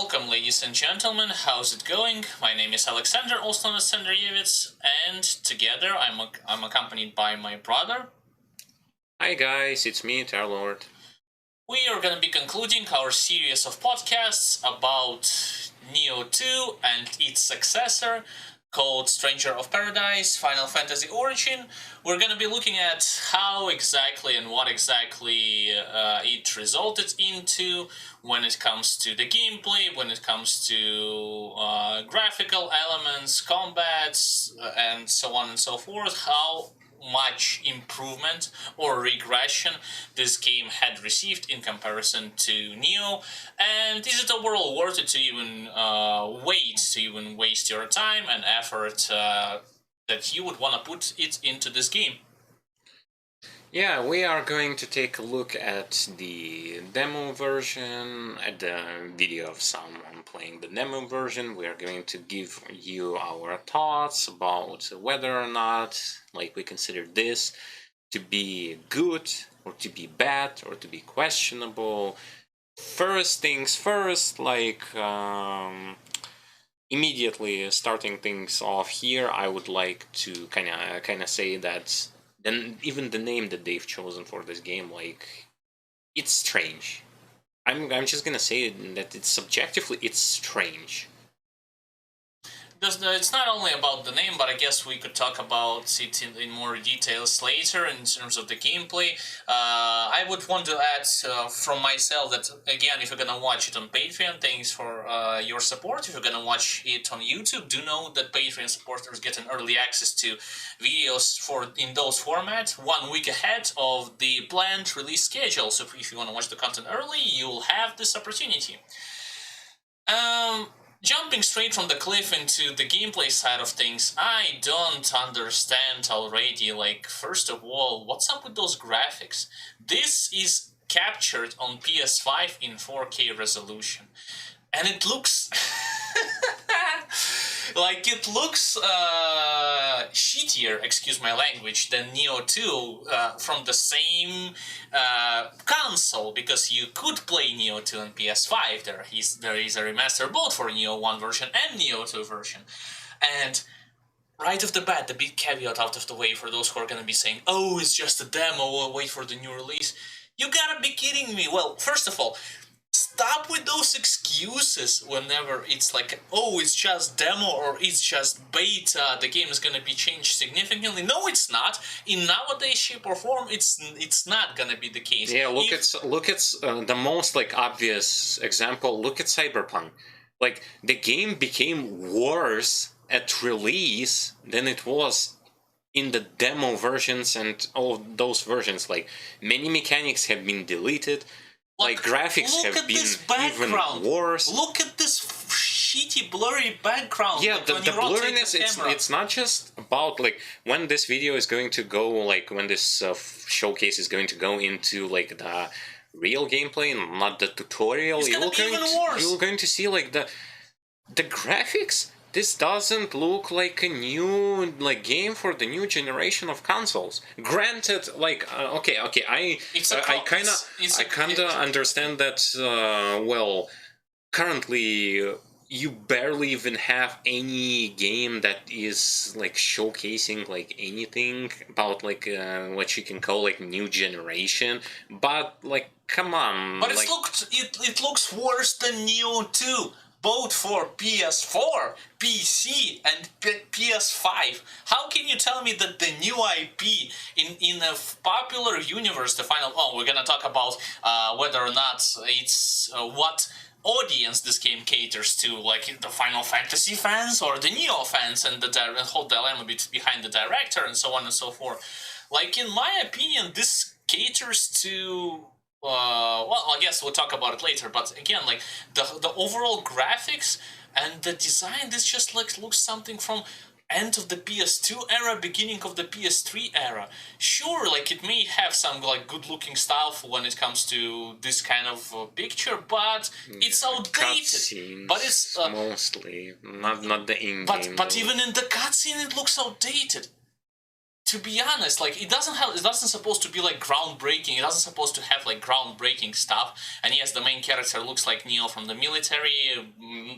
Welcome, ladies and gentlemen. How's it going? My name is Alexander, also known as Sandreyevitz, and together I'm accompanied by my brother. Hi guys, it's me, Tarlord. We are going to be concluding our series of podcasts about Nioh 2 and its successor, called Stranger of Paradise Final Fantasy Origin. We're going to be looking at how exactly and what exactly it resulted into when it comes to the gameplay, when it comes to graphical elements, combats, and so on and so forth, how much improvement or regression this game had received in comparison to Nioh, and is it overall worth it to even waste your time and effort that you would want to put it into this game? Yeah, we are going to take a look at the demo version, at the video of someone playing the demo version. We are going to give you our thoughts about whether or not, we consider this to be good, or to be bad, or to be questionable. First things first, immediately starting things off here, I would like to kind of say that then even the name that they've chosen for this game, it's strange. I'm just gonna say that it's subjectively strange. It's not only about the name, but I guess we could talk about it in more details later in terms of the gameplay. I would want to add from myself that, again, if you're going to watch it on Patreon, thanks for your support. If you're going to watch it on YouTube, do know that Patreon supporters get an early access to videos in those formats 1 week ahead of the planned release schedule. So if you want to watch the content early, you'll have this opportunity. Jumping straight from the cliff into the gameplay side of things, I don't understand already, first of all, what's up with those graphics? This is captured on PS5 in 4K resolution, and it looks... it looks shittier, excuse my language, than Nioh 2 from the same console, because you could play Nioh 2 on PS5. There is a remaster both for Nioh 1 version and Nioh 2 version. And right off the bat, the big caveat out of the way for those who are going to be saying, oh, it's just a demo, we'll wait for the new release. You gotta be kidding me. Well, first of all, stop with those excuses whenever it's like, oh, it's just demo or it's just beta, the game is gonna be changed significantly. No, it's not. In nowadays shape or form, it's not gonna be the case. Yeah, look at the most obvious example. Look at Cyberpunk. The game became worse at release than it was in the demo versions and all those versions. Many mechanics have been deleted. Graphics have been even worse. Look at this shitty, blurry background. Yeah, the blurriness, it's not just about, when this video is going to go, when this showcase is going to go into, the real gameplay, not the tutorial. It's gonna be even worse. You're going to see, the graphics. This doesn't look like a new game for the new generation of consoles. Granted, I kind of understand that. Currently you barely even have any game that is showcasing anything about what you can call new generation. But come on. But it looks worse than Nioh 2. Both for PS4, PC, and PS5. How can you tell me that the new IP in a popular universe, the final... Oh, we're gonna talk about whether or not it's what audience this game caters to, the Final Fantasy fans or the Nioh fans, and the whole dilemma behind the director and so on and so forth. In my opinion, this caters to... well, I guess we'll talk about it later, but again, the overall graphics and the design, this just looks something from end of the PS2 era, beginning of the PS3 era. Sure, it may have some good-looking style for when it comes to this kind of picture, but it's outdated. But it's mostly not the in-game. But even in the cutscene, it looks outdated. to be honest, like it doesn't supposed to be like groundbreaking. It doesn't supposed to have like groundbreaking stuff. And yes, the main character looks like Nioh from the military,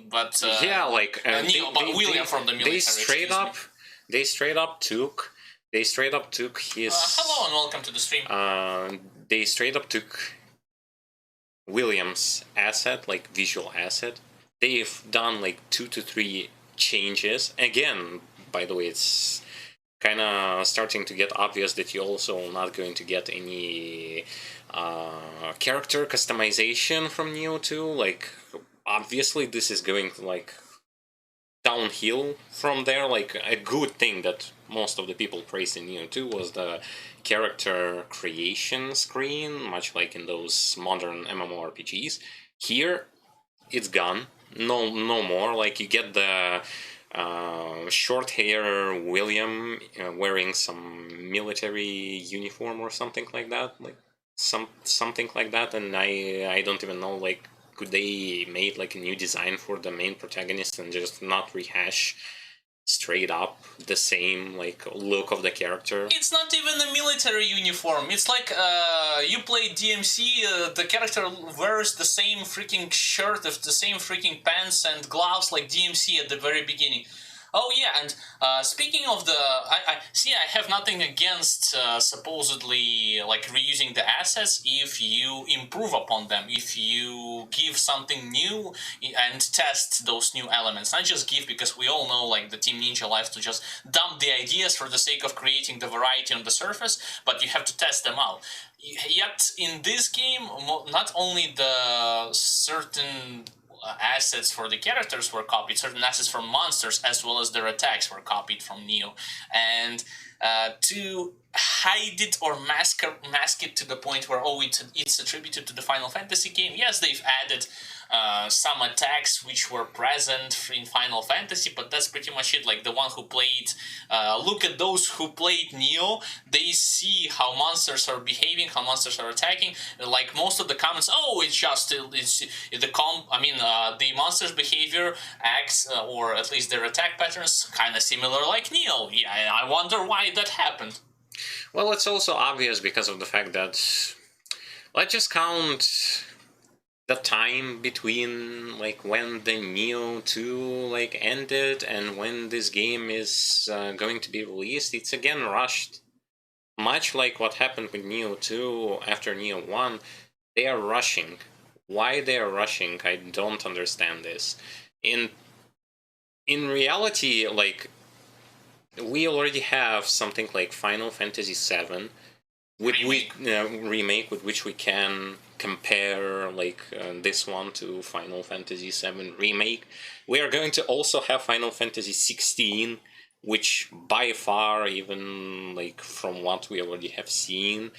but yeah, like Nioh, but William from the military. They straight up took his. Hello and welcome to the stream. They straight up took William's asset, like visual asset. They've done like 2 to 3 changes. Again, by the way, it's kind of starting to get obvious that you're also not going to get any character customization from Nioh 2. Like, obviously, this is going to like downhill from there. Like, a good thing that most of the people praised in Nioh 2 was the character creation screen, much like in those modern MMORPGs. Here, it's gone. No more. Like, you get the short hair William wearing some military uniform or something like that, like something like that. And I don't even know, like, could they made like a new design for the main protagonist and just not rehash straight up the same like look of the character? It's not even a military uniform. It's like you play DMC, the character wears the same freaking shirt, the same freaking pants and gloves like DMC at the very beginning. Oh yeah, and speaking of the, I have nothing against supposedly like reusing the assets if you improve upon them, if you give something new and test those new elements. Not just give, because we all know like the Team Ninja likes to just dump the ideas for the sake of creating the variety on the surface, but you have to test them out. Yet in this game, not only the certain assets for the characters were copied, certain assets from monsters as well as their attacks were copied from Nioh. And to hide it or mask it to the point where, oh, it's attributed to the Final Fantasy game, yes, they've added some attacks which were present in Final Fantasy, but that's pretty much it. Like, the one who played, look at those who played Nioh, they see how monsters are behaving, how monsters are attacking. Like, most of the comments, oh, it's just, the monsters' behavior acts, or at least their attack patterns, kind of similar like Nioh. Yeah, I wonder why that happened. Well, it's also obvious because of the fact that, let's just count the time between like when the Nioh 2 like ended and when this game is going to be released. It's again rushed, much like what happened with Nioh 2 after Nioh 1. They are rushing. Why they are rushing, I don't understand this. In reality, like, we already have something like Final Fantasy VII remake with which we can compare like this one to Final Fantasy VII remake. We are going to also have Final Fantasy XVI, which by far, even like from what we already have seen,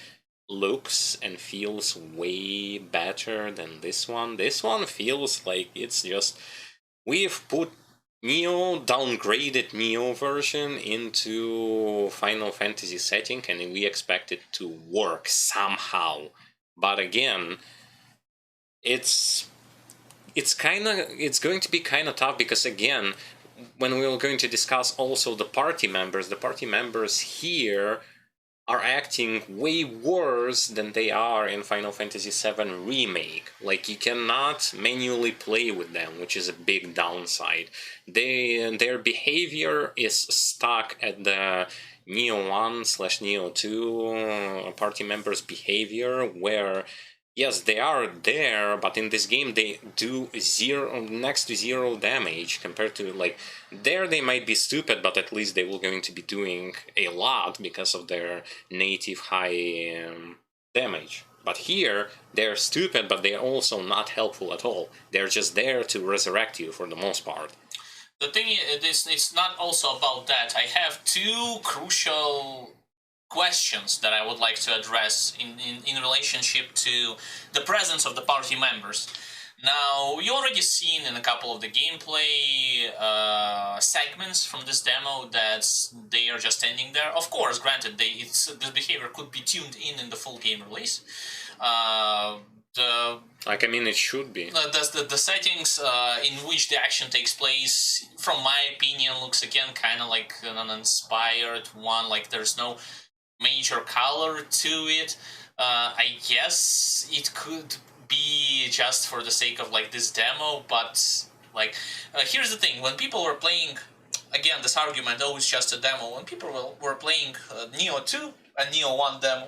looks and feels way better than this one. This one feels like it's just, we've put Nioh, downgraded Nioh version into Final Fantasy setting, and we expect it to work somehow. But again, it's going to be kind of tough, because again, when we're going to discuss also the party members here are acting way worse than they are in Final Fantasy VII Remake. Like, you cannot manually play with them, which is a big downside. Their behavior is stuck at the Nioh 1/Nioh 2 party members' behavior, where yes, they are there, but in this game they do next to zero damage compared to, like, there they might be stupid, but at least they will going to be doing a lot because of their native high damage. But here, they're stupid, but they're also not helpful at all. They're just there to resurrect you for the most part. The thing is, it's not also about that. I have two crucial questions that I would like to address in relationship to the presence of the party members. Now, you already seen in a couple of the gameplay segments from this demo that they are just standing there. Of course, granted, this behavior could be tuned in the full game release. The Like, I mean, it should be. The settings in which the action takes place, from my opinion, looks again kind of like an uninspired one. Like there's no major color to it. I guess it could be just for the sake of like this demo, but like here's the thing: when people were playing, again, this argument, oh, it's just a demo. When people were playing Nioh 2 and Nioh 1 demo,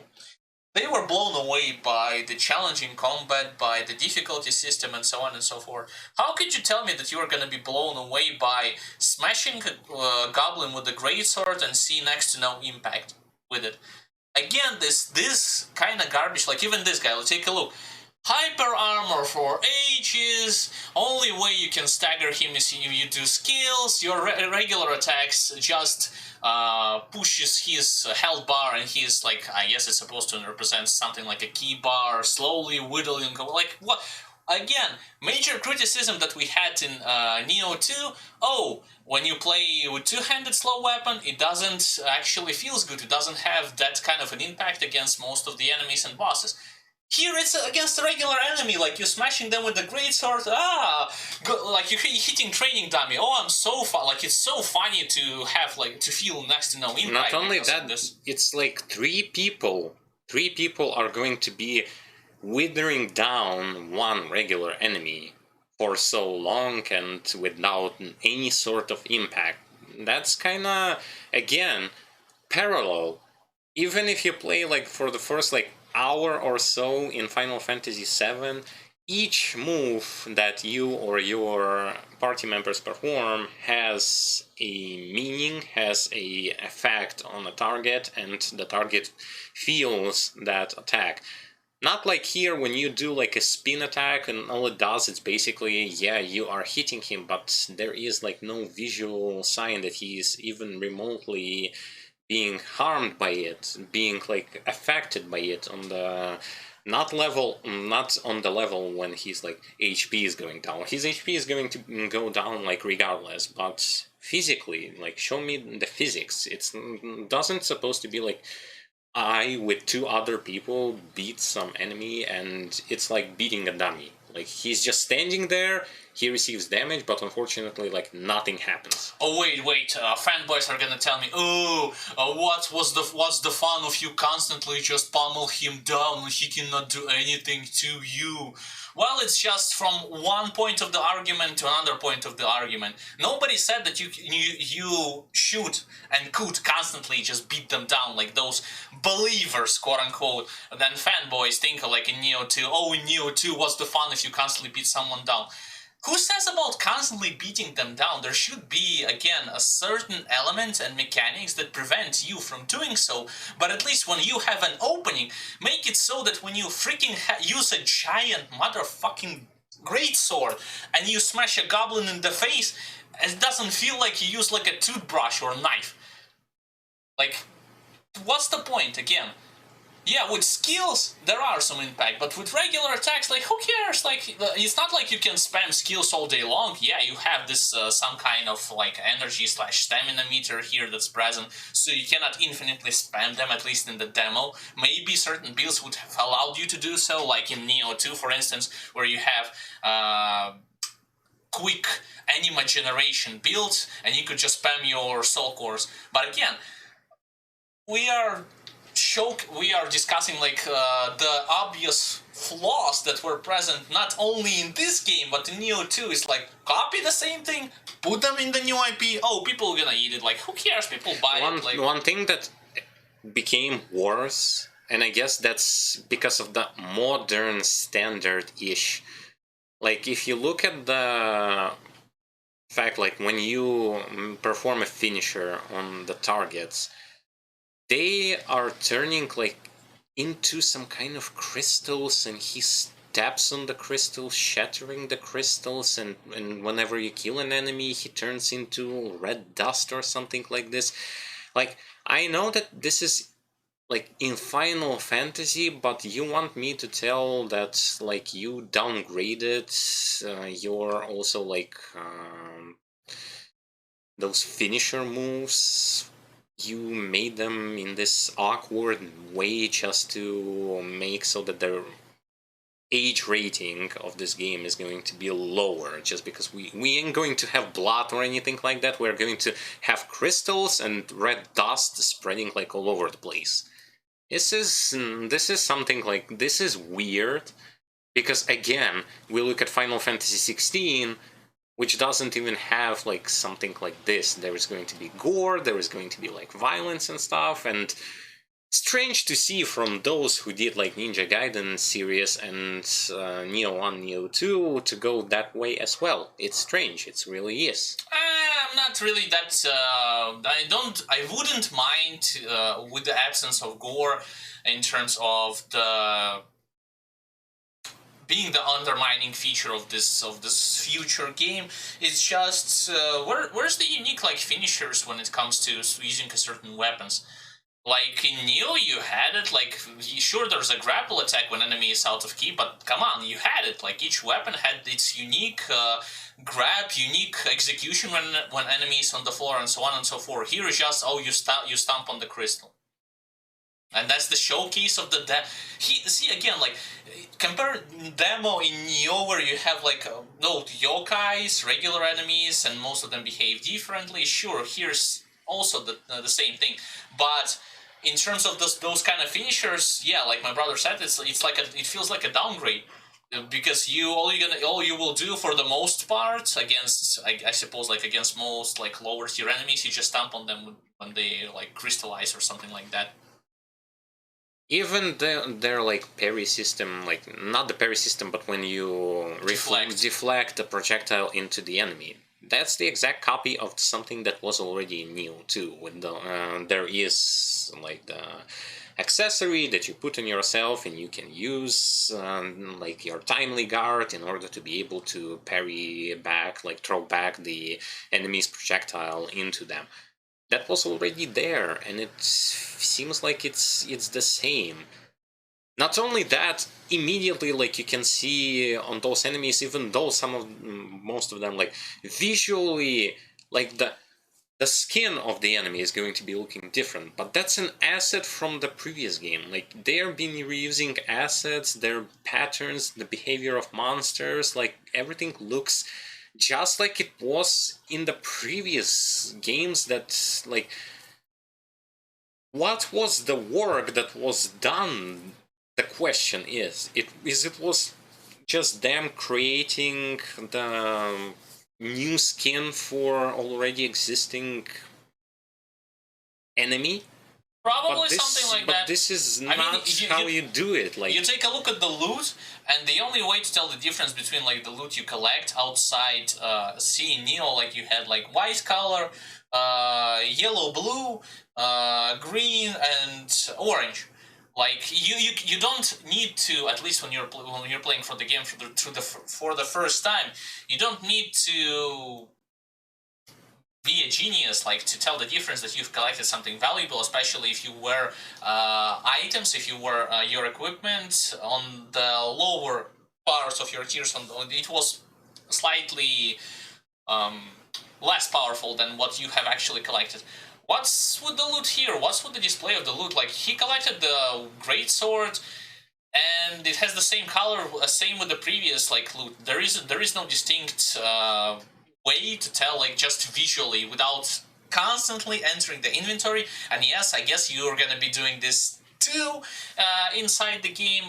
they were blown away by the challenging combat, by the difficulty system, and so on and so forth. How could you tell me that you are going to be blown away by smashing a goblin with a greatsword and see next to no impact with it? Again, this kind of garbage, like even this guy, let's take a look. Hyper armor for ages. Only way you can stagger him is if you do skills. Your regular attacks just pushes his health bar, and he's like, I guess it's supposed to represent something like a key bar, slowly whittling. Like what? Again, major criticism that we had in Nioh 2. Oh, when you play with two-handed slow weapon, it doesn't actually feels good. It doesn't have that kind of an impact against most of the enemies and bosses. Here it's against a regular enemy, like you're smashing them with the greatsword. Like you're hitting training dummy. Oh, I'm so fun. Like it's so funny to have to feel next to no impact. Not only that, it's like three people. Three people are going to be withering down one regular enemy for so long and without any sort of impact. That's kind of, again, parallel. Even if you play for the first hour or so in Final Fantasy VII, each move that you or your party members perform has a meaning, has a effect on the target, and the target feels that attack. Not like here when you do a spin attack and all it does is basically, yeah, you are hitting him, but there is no visual sign that he is even remotely being harmed by it, being affected by it on the not on the level when his HP is going down. His HP is going to go down regardless, but physically, show me the physics. It's doesn't supposed to be I with two other people beat some enemy and it's like beating a dummy. He's just standing there, he receives damage, but unfortunately nothing happens. Oh wait, fanboys are gonna tell me, oh, what's the fun of you constantly just pummel him down when he cannot do anything to you? Well, it's just from one point of the argument to another point of the argument. Nobody said that you should and could constantly just beat them down like those believers, quote unquote. And then fanboys think in Nioh 2, oh, in Nioh 2, what's the fun if you constantly beat someone down? Who says about constantly beating them down? There should be, again, a certain element and mechanics that prevent you from doing so, but at least when you have an opening, make it so that when you freaking use a giant motherfucking greatsword and you smash a goblin in the face, it doesn't feel like you use a toothbrush or a knife. What's the point, again? Yeah, with skills, there are some impact, but with regular attacks, who cares? It's not like you can spam skills all day long. Yeah, you have this, some kind of, energy/stamina meter here that's present, so you cannot infinitely spam them, at least in the demo. Maybe certain builds would have allowed you to do so, like in Nioh 2, for instance, where you have, quick anima generation builds, and you could just spam your soul cores. But again, we are discussing the obvious flaws that were present not only in this game but in Nioh 2. It's copy the same thing, put them in the new IP. Oh, people are gonna eat it. Who cares? People buy it. One thing that became worse, and I guess that's because of the modern standard-ish. If you look at the fact, when you perform a finisher on the targets, they are turning into some kind of crystals, and he steps on the crystals, shattering the crystals, and whenever you kill an enemy, he turns into red dust or something like this. I know that this is in Final Fantasy, but you want me to tell that you downgraded your also those finisher moves, you made them in this awkward way just to make so that they're age rating of this game is going to be lower, just because we ain't going to have blood or anything like that. We're going to have crystals and red dust spreading like all over the place. This is something like, this is weird, because again, we look at Final Fantasy 16, which doesn't even have like something like this. There is going to be gore, there is going to be like violence and stuff, and strange to see from those who did like Ninja Gaiden series and Nioh 1, Nioh 2 to go that way as well. It's strange, it really is. I'm not really that, I wouldn't mind with the absence of gore in terms of the being the undermining feature of this future game. It's just where's the unique like finishers when it comes to using certain weapons? Like in Nioh, you had it. Like sure, there's a grapple attack when enemy is out of key, but come on, you had it. Like each weapon had its unique grab, unique execution when enemy is on the floor, and so on and so forth. Here is just you stomp on the crystal. And that's the showcase of the see again, like compare demo in Nioh where you have like no yokais, regular enemies, and most of them behave differently. Sure, here's also the same thing, but in terms of those kind of finishers, yeah, like my brother said, it feels like a downgrade. Because all you will do for the most part against I suppose like against most like lower tier enemies, you just stomp on them when they like crystallize or something like that. Even their like parry system, like not the parry system, but when you deflect the projectile into the enemy, that's the exact copy of something that was already in Nioh 2. With the there is like the accessory that you put on yourself, and you can use like your timely guard in order to be able to parry back, like throw back the enemy's projectile into them. That was already there, and it seems like it's the same. Not only that, immediately like you can see on those enemies, even though most of them like visually, like the skin of the enemy is going to be looking different, but that's an asset from the previous game. Like they've been reusing assets, their patterns, the behavior of monsters, like everything looks just like it was in the previous games. That like, what was the work that was done? The question is, it was just them creating the new skin for already existing enemy? Probably something like that. But this is not how you do it. Like you take a look at the loot, and the only way to tell the difference between like the loot you collect outside seeing Nioh, like you had like white color, yellow, blue, green, and orange. Like you don't need to, at least when you're playing for the game for the first time, you don't need to be a genius, like to tell the difference that you've collected something valuable, especially if you wear items, if you wear your equipment on the lower parts of your tiers. It was slightly less powerful than what you have actually collected. What's with the loot here? What's with the display of the loot? Like he collected the great sword, and it has the same color, same with the previous like loot. There is no distinct way to tell, like just visually, without constantly entering the inventory. And yes, I guess you're gonna be doing this too inside the game.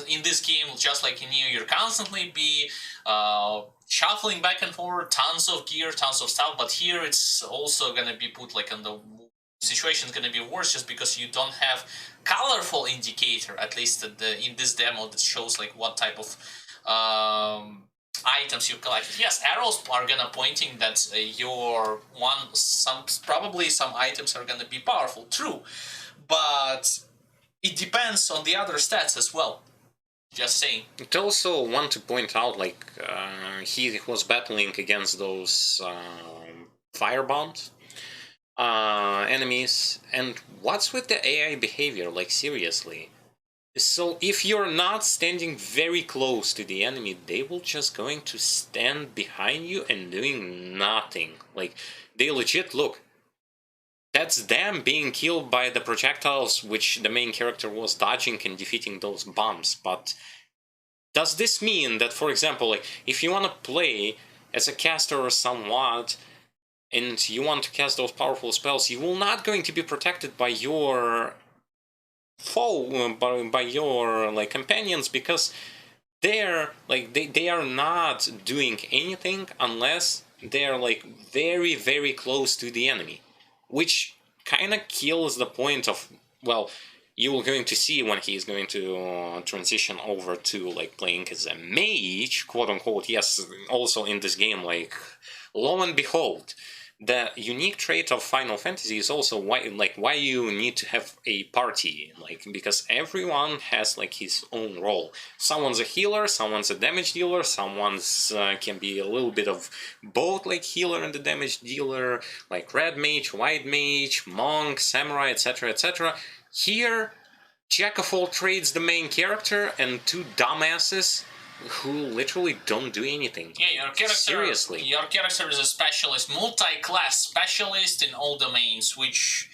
In this game, just like in Nioh, you're constantly be shuffling back and forth, tons of gear, tons of stuff. But here, it's also gonna be put like on the situation is gonna be worse, just because you don't have colorful indicator, at least in this demo, that shows like what type of items you've collected. Yes, arrows are gonna pointing that probably some items are gonna be powerful, true, but it depends on the other stats as well. Just saying. It also want to point out, like he was battling against those firebombs enemies, and what's with the AI behavior? Like seriously. So if you're not standing very close to the enemy, they will just going to stand behind you and doing nothing. Like they legit look. That's them being killed by the projectiles which the main character was dodging and defeating those bombs, but Does this mean that, for example, like if you want to play as a caster or somewhat, and you want to cast those powerful spells, you will not going to be protected by your foe, by your like companions, because they're like they are not doing anything unless they're like very very close to the enemy, which kind of kills the point of, well, you will going to see when he's going to transition over to like playing as a mage, quote unquote. Yes, also in this game, like lo and behold, the unique trait of Final Fantasy is also why you need to have a party, like because everyone has like his own role. Someone's a healer, someone's a damage dealer, someone's can be a little bit of both, like healer and the damage dealer, like red mage, white mage, monk, samurai, etc., etc. Here, Jack of all trades, the main character, and two dumbasses who literally don't do anything. Yeah, your character. Seriously. Your character is a specialist, multi-class specialist in all domains, which,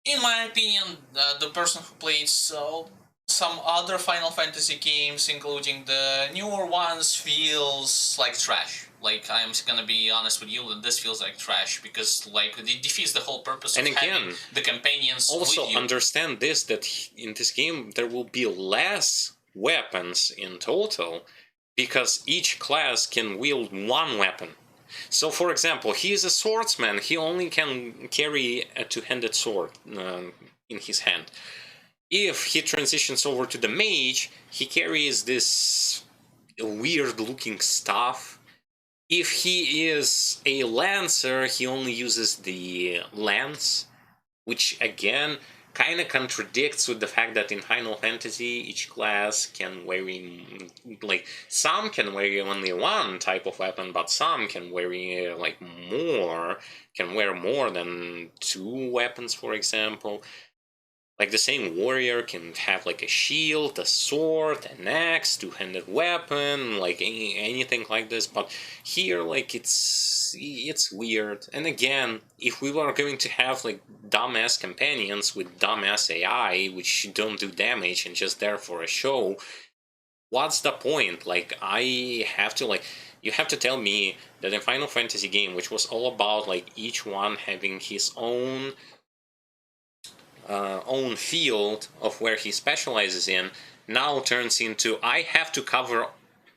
in my opinion, the person who played some other Final Fantasy games, including the newer ones, feels like trash. Like, I'm gonna be honest with you, this feels like trash, because like it defeats the whole purpose of having the companions also with you. Understand this, that in this game there will be less weapons in total, because each class can wield one weapon. So, for example, he is a swordsman, he only can carry a two-handed sword in his hand. If he transitions over to the mage, he carries this weird-looking stuff. If he is a lancer, he only uses the lance, which again kind of contradicts with the fact that in Final Fantasy each class can vary, like some can vary only one type of weapon, but some can vary like more, can wear more than two weapons, for example. Like the same warrior can have like a shield, a sword, an axe, two-handed weapon, like anything like this. But here, like it's weird. And again, if we were going to have like dumbass companions with dumbass AI, which don't do damage and just there for a show, what's the point? Like I have to like. You have to tell me that in Final Fantasy game, which was all about like each one having his own field of where he specializes in, now turns into I have to cover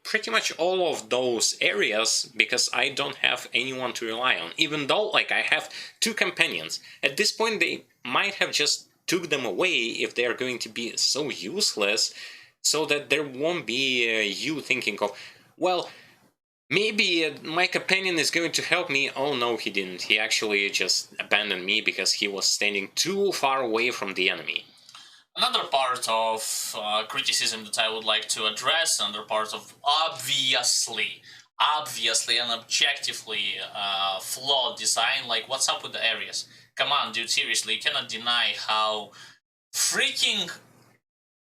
pretty much all of those areas because I don't have anyone to rely on, even though like I have two companions. At this point they might have just took them away if they are going to be so useless, so that there won't be you thinking of, well, maybe my companion is going to help me. Oh no, he didn't. He actually just abandoned me because he was standing too far away from the enemy. Another part of criticism that I would like to address, another part of obviously and objectively flawed design, like what's up with the areas? Come on, dude, seriously, you cannot deny how freaking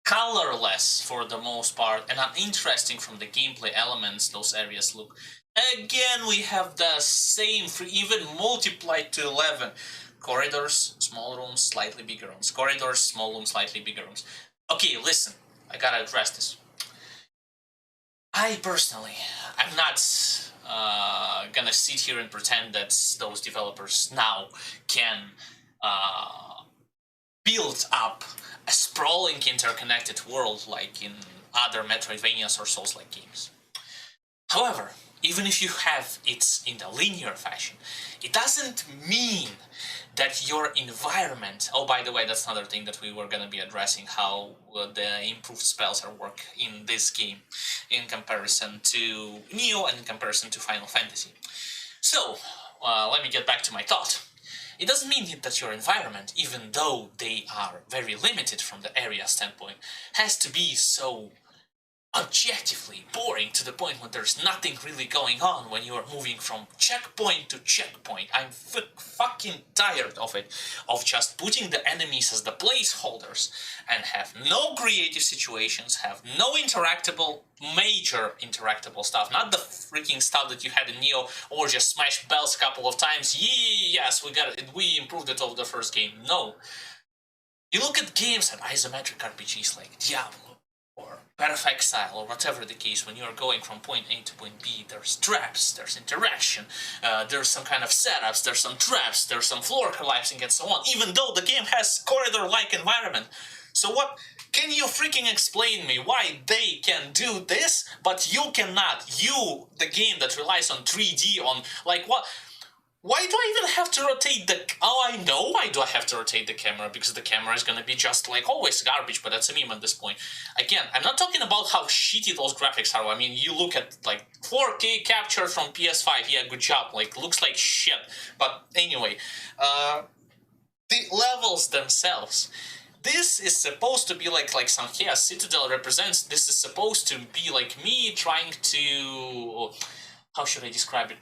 colorless for the most part and uninteresting from the gameplay elements those areas look. Again, we have the same, even multiplied to 11. Corridors, small rooms, slightly bigger rooms. Corridors, small rooms, slightly bigger rooms. Okay, listen, I gotta address this. I personally, I'm not gonna sit here and pretend that those developers now can build up a sprawling interconnected world like in other Metroidvanias or Souls-like games. However, even if you have it in a linear fashion, it doesn't mean that your environment... Oh, by the way, that's another thing that we were going to be addressing, how the improved spells are work in this game in comparison to Nioh and in comparison to Final Fantasy. So, let me get back to my thought. It doesn't mean that your environment, even though they are very limited from the area standpoint, has to be so objectively boring to the point when there's nothing really going on when you are moving from checkpoint to checkpoint. I'm fucking tired of it, of just putting the enemies as the placeholders and have no creative situations, have no major interactable stuff, not the freaking stuff that you had in Nioh, or just smash bells a couple of times. Yes, we got it, we improved it over the first game. No. You look at games and isometric RPGs like Diablo, or perfect style, or whatever the case, when you are going from point A to point B, there's traps, there's interaction, there's some kind of setups, there's some traps, there's some floor collapsing and so on, even though the game has corridor-like environment. So what, can you freaking explain me why they can do this, but you cannot? You, the game that relies on 3D, on, like, what? Why do I even have to rotate the... Oh, I know why do I have to rotate the camera, because the camera is gonna be just, like, always garbage, but that's a meme at this point. Again, I'm not talking about how shitty those graphics are. I mean, you look at, like, 4K capture from PS5, yeah, good job, like, looks like shit. But anyway, the levels themselves... This is supposed to be like some Chaos Citadel represents. This is supposed to be like me trying to... How should I describe it?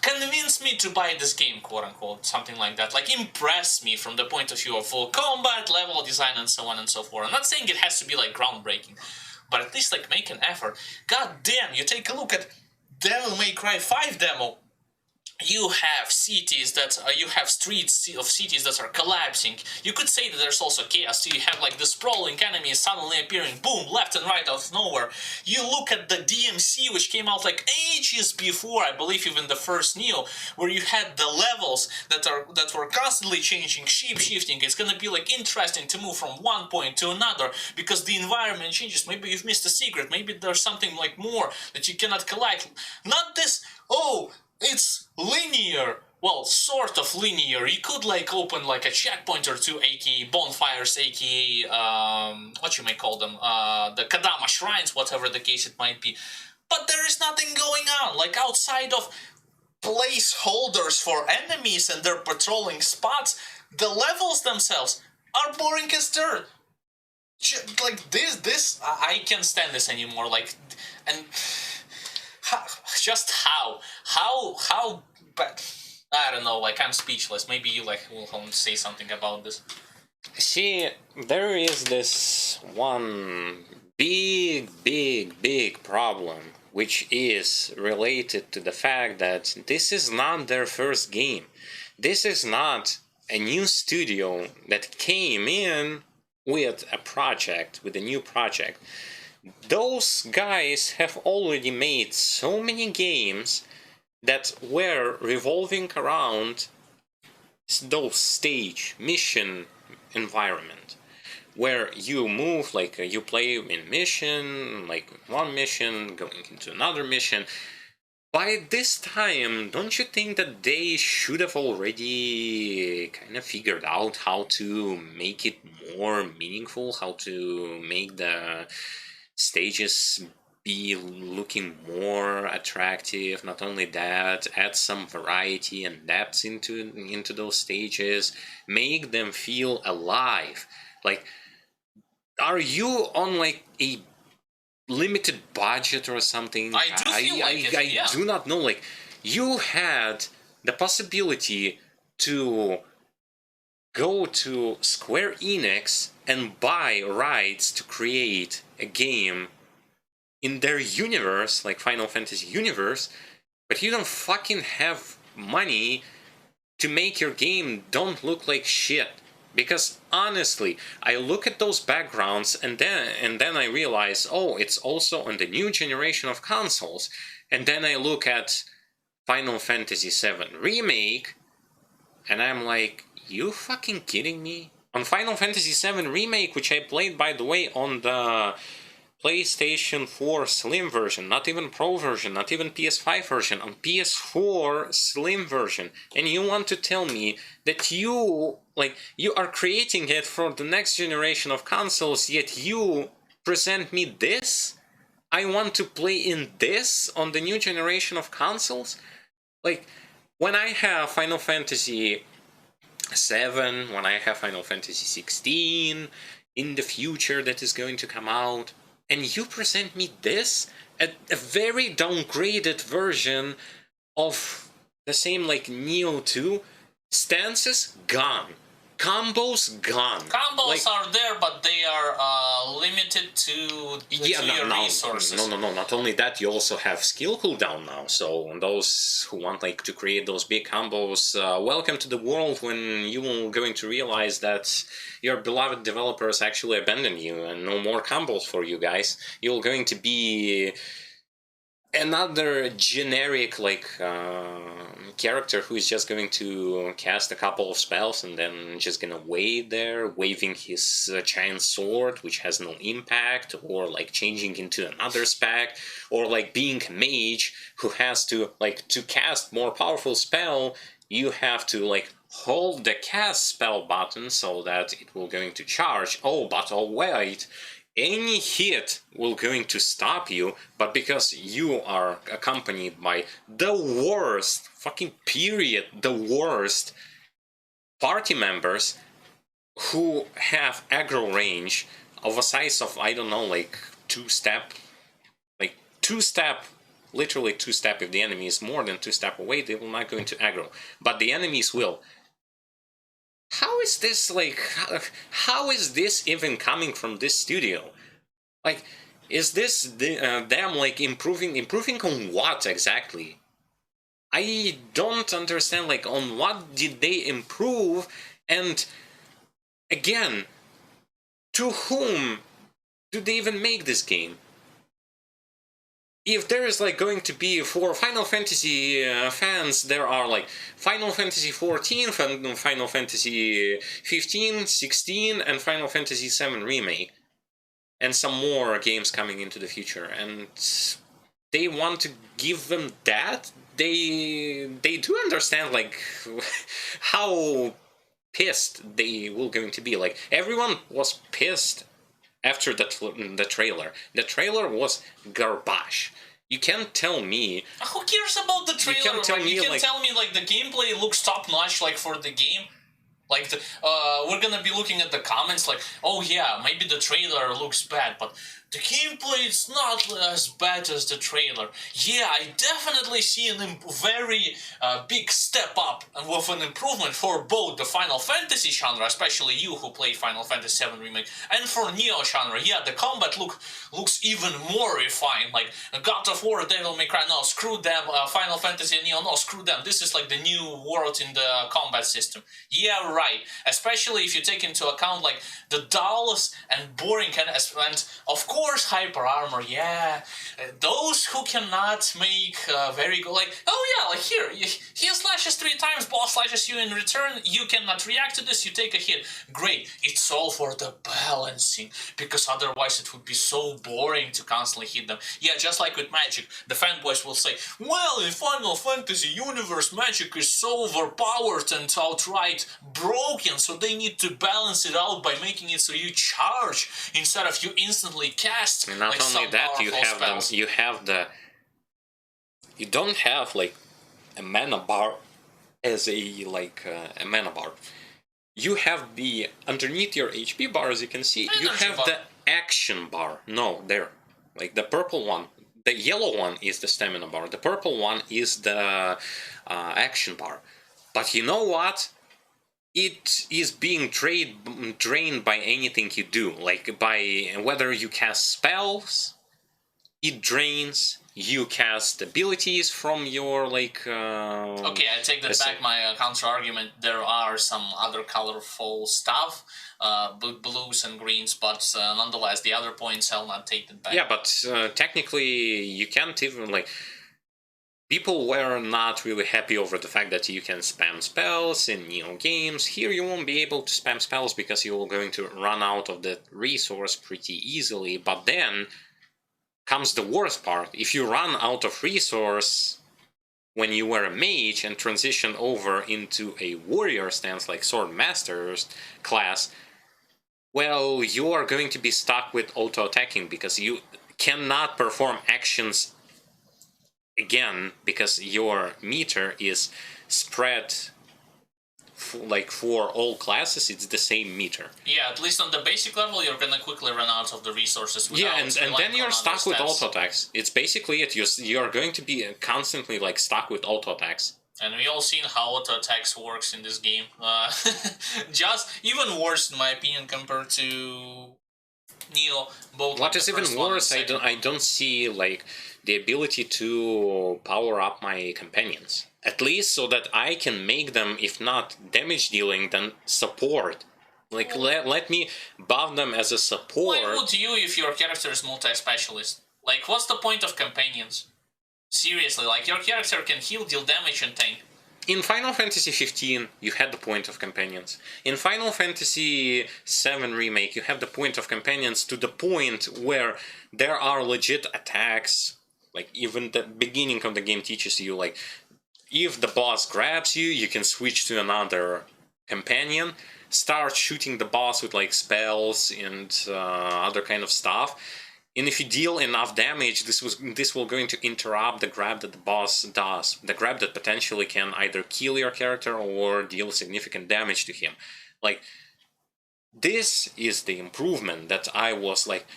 Convince me to buy this game, quote-unquote, something like that. Like, impress me from the point of view of full combat, level design, and so on and so forth. I'm not saying it has to be, like, groundbreaking, but at least, like, make an effort. God damn, you take a look at Devil May Cry 5 demo. You have cities that you have streets of cities that are collapsing. You could say that there's also chaos. So you have like the sprawling enemies suddenly appearing, boom, left and right out of nowhere. You look at the DMC, which came out like ages before, I believe even the first Nioh, where you had the levels that were constantly changing, shape-shifting. It's gonna be like interesting to move from one point to another because the environment changes. Maybe you've missed a secret. Maybe there's something like more that you cannot collect. Not this. Oh. It's linear, well, sort of linear. You could, like, open, like, a checkpoint or two, aka bonfires, aka, what you may call them, the Kadama shrines, whatever the case it might be. But there is nothing going on, like, outside of placeholders for enemies and their patrolling spots, the levels themselves are boring as dirt. Like, this, I can't stand this anymore, like, and... Just how, but I don't know, like, I'm speechless. Maybe you, like, will say something about this. See, there is this one big problem, which is related to the fact that this is not their first game. This is not a new studio that came in with a project, with a new project. Those guys have already made so many games that were revolving around those stage, mission environment, where you move, like, you play in mission, like one mission, going into another mission. By this time, don't you think that they should have already kind of figured out how to make it more meaningful, how to make the stages be looking more attractive? Not only that, add some variety and depth into those stages, make them feel alive. Like, are you on like a limited budget or something? I do feel like it, yeah. I do not know. Like, you had the possibility to go to Square Enix and buy rights to create a game in their universe, like Final Fantasy universe, but you don't fucking have money to make your game don't look like shit. Because honestly, I look at those backgrounds and then I realize, oh, it's also on the new generation of consoles. And then I look at Final Fantasy VII Remake and I'm like, you fucking kidding me? On Final Fantasy VII Remake, which I played, by the way, on the PlayStation 4 Slim version, not even Pro version, not even PS5 version, on PS4 Slim version, and you want to tell me that you are creating it for the next generation of consoles, yet you present me this? I want to play in this on the new generation of consoles? Like, when I have Final Fantasy 7, when I have Final Fantasy 16 in the future that is going to come out, and you present me this, a very downgraded version of the same, like, Nioh 2, stances gone. Combos gone. Combos Like, are there, but they are limited to your resources. No. Not only that, you also have skill cooldown now. So those who want like to create those big combos, welcome to the world when you are going to realize that your beloved developers actually abandon you and no more combos for you guys. You're going to be another generic character who is just going to cast a couple of spells and then just gonna wait there waving his giant sword which has no impact, or like changing into another spec, or like being a mage who has to to cast more powerful spell, you have to hold the cast spell button so that it will going to charge. Oh wait, any hit will going to stop you, but because you are accompanied by the worst, the worst party members who have aggro range of a size of, I don't know, two-step, literally two-step. If the enemy is more than two-step away, they will not go into aggro, but the enemies will. How is this how is this even coming from this studio? Is this them improving on what exactly? I don't understand on what did they improve, and again, to whom do they even make this game? If there is going to be, for Final Fantasy fans, there are Final Fantasy 14, Final Fantasy 15, 16, and Final Fantasy 7 Remake, and some more games coming into the future, and they want to give them that. They do understand how pissed they will going to be. Everyone was pissed after the trailer. The trailer was garbage. You can't tell me. Who cares about the trailer? You can tell me the gameplay looks top notch for the game. We're gonna be looking at the comments oh yeah, maybe the trailer looks bad, but the gameplay is not as bad as the trailer. Yeah, I definitely see a very big step up and with an improvement for both the Final Fantasy genre, especially you who play Final Fantasy 7 Remake, and for Nioh genre. Yeah, the combat looks even more refined. God of War, Devil May Cry, no, screw them. Final Fantasy and Nioh, no, screw them. This is the new world in the combat system. Yeah, right. Especially if you take into account the dullness and boring and of course hyper armor. Yeah, those who cannot make very good oh yeah, here he slashes 3 times, boss slashes you in return, you cannot react to this, you take a hit. Great, it's all for the balancing, because otherwise it would be so boring to constantly hit them. Yeah, just like with magic, the fanboys will say, well, in Final Fantasy universe magic is so overpowered and outright broken, so they need to balance it out by making it so you charge instead of you instantly cast. And not only that, you don't have a mana bar as a mana bar. You have the underneath your HP bar, as you can see, you have the action bar. No, there, the purple one. The yellow one is the stamina bar. The purple one is the action bar. But you know what? It is being drained by anything you do. By whether you cast spells, it drains. You cast abilities from your Okay, I take that back. My counter argument. There are some other colorful stuff, blues and greens, but nonetheless, the other points I'll not take that back. Yeah, but technically, you can't even people were not really happy over the fact that you can spam spells in Nioh games. Here you won't be able to spam spells because you're going to run out of that resource pretty easily. But then comes the worst part. If you run out of resource when you were a mage and transition over into a warrior stance like Sword Master's class, well, you are going to be stuck with auto-attacking because you cannot perform actions again because your meter is spread for all classes. It's the same meter. Yeah, at least on the basic level you're gonna quickly run out of the resources. Yeah, and then you're stuck with auto attacks. It's basically it. You're going to be constantly stuck with auto attacks. And we all seen how auto attacks works in this game. Just even worse in my opinion compared to Nioh. Both. What Like, is even worse, I don't see like the ability to power up my companions. At least so that I can make them, if not damage dealing, then support. Like let me buff them as a support. Why would you if your character is multi-specialist? Like, what's the point of companions? Seriously, like, your character can heal, deal damage, and tank. In Final Fantasy 15, you had the point of companions. In Final Fantasy 7 Remake, you have the point of companions to the point where there are legit attacks. Like, even the beginning of the game teaches you, like, if the boss grabs you, you can switch to another companion, start shooting the boss with, like, spells and other kind of stuff. And if you deal enough damage, this will going to interrupt the grab that the boss does. The grab that potentially can either kill your character or deal significant damage to him. Like, this is the improvement that I was like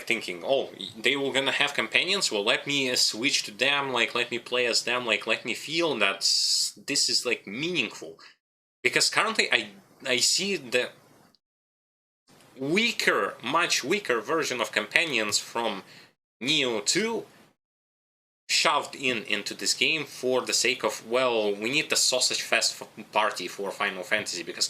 thinking, oh, they were gonna have companions, well, let me switch to them, like, let me play as them, like, let me feel that this is, like, meaningful. Because currently I see the weaker, much weaker version of companions from Nioh 2 shoved into this game for the sake of, well, we need the sausage fest party for Final Fantasy, because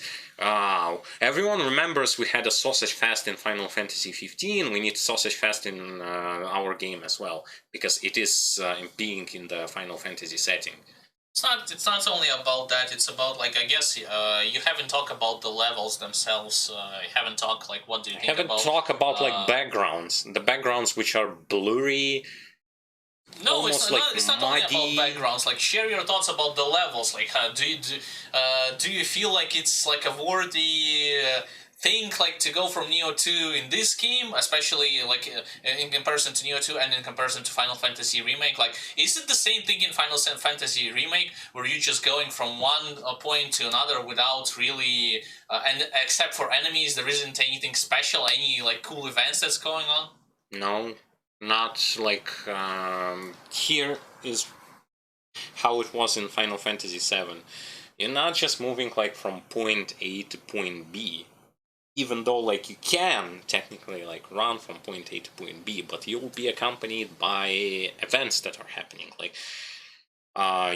everyone remembers we had a sausage fest in Final Fantasy 15, we need sausage fest in our game as well, because it is being in the Final Fantasy setting. It's not only about that, it's about, like, I guess, you haven't talked about the levels themselves, you haven't talked, like, what do you think about... Haven't talked about, like, backgrounds. The backgrounds which are blurry. No, it's not only about backgrounds, like, share your thoughts about the levels, like, do you feel like it's, like, a worthy... thing, like, to go from Nioh 2 in this game, especially, like, in comparison to Nioh 2 and in comparison to Final Fantasy Remake? Like, is it the same thing in Final Fantasy Remake, where you're just going from one point to another without really, and except for enemies, there isn't anything special, any, like, cool events that's going on? No, not like, here is how it was in Final Fantasy 7. You're not just moving, like, from point A to point B. Even though, like, you can technically, like, run from point A to point B, but you'll be accompanied by events that are happening. Like,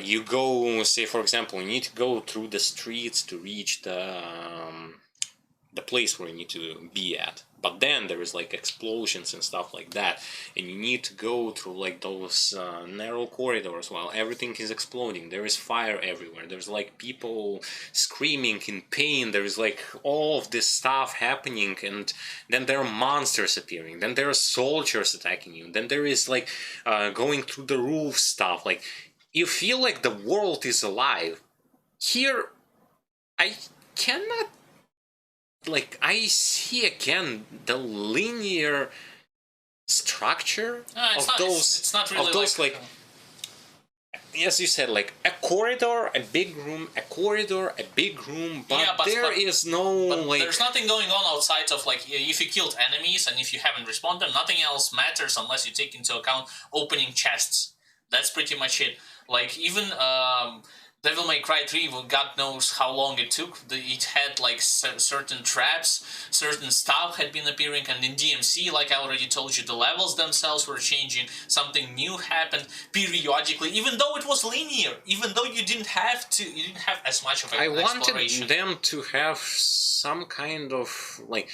you go, say, for example, you need to go through the streets to reach the place where you need to be at. But then there is, like, explosions and stuff like that, and you need to go through, like, those narrow corridors while everything is exploding. There is fire everywhere. There's, like, people screaming in pain. There is, like, all of this stuff happening, and then there are monsters appearing. Then there are soldiers attacking you. Then there is, like, going through the roof stuff. Like, you feel like the world is alive. Here, I cannot, like, I see again the linear structure of those, like, as you said, like, a corridor, a big room, a corridor, a big room, but, yeah, there is no, like... There's nothing going on outside of, like, if you killed enemies and if you haven't responded, nothing else matters unless you take into account opening chests. That's pretty much it. Like, even Devil May Cry 3, well, God knows how long it took. It had, like, certain traps, certain stuff had been appearing, and in DMC, like I already told you, the levels themselves were changing. Something new happened periodically, even though it was linear, even though you didn't have as much of an exploration. I wanted them to have some kind of, like,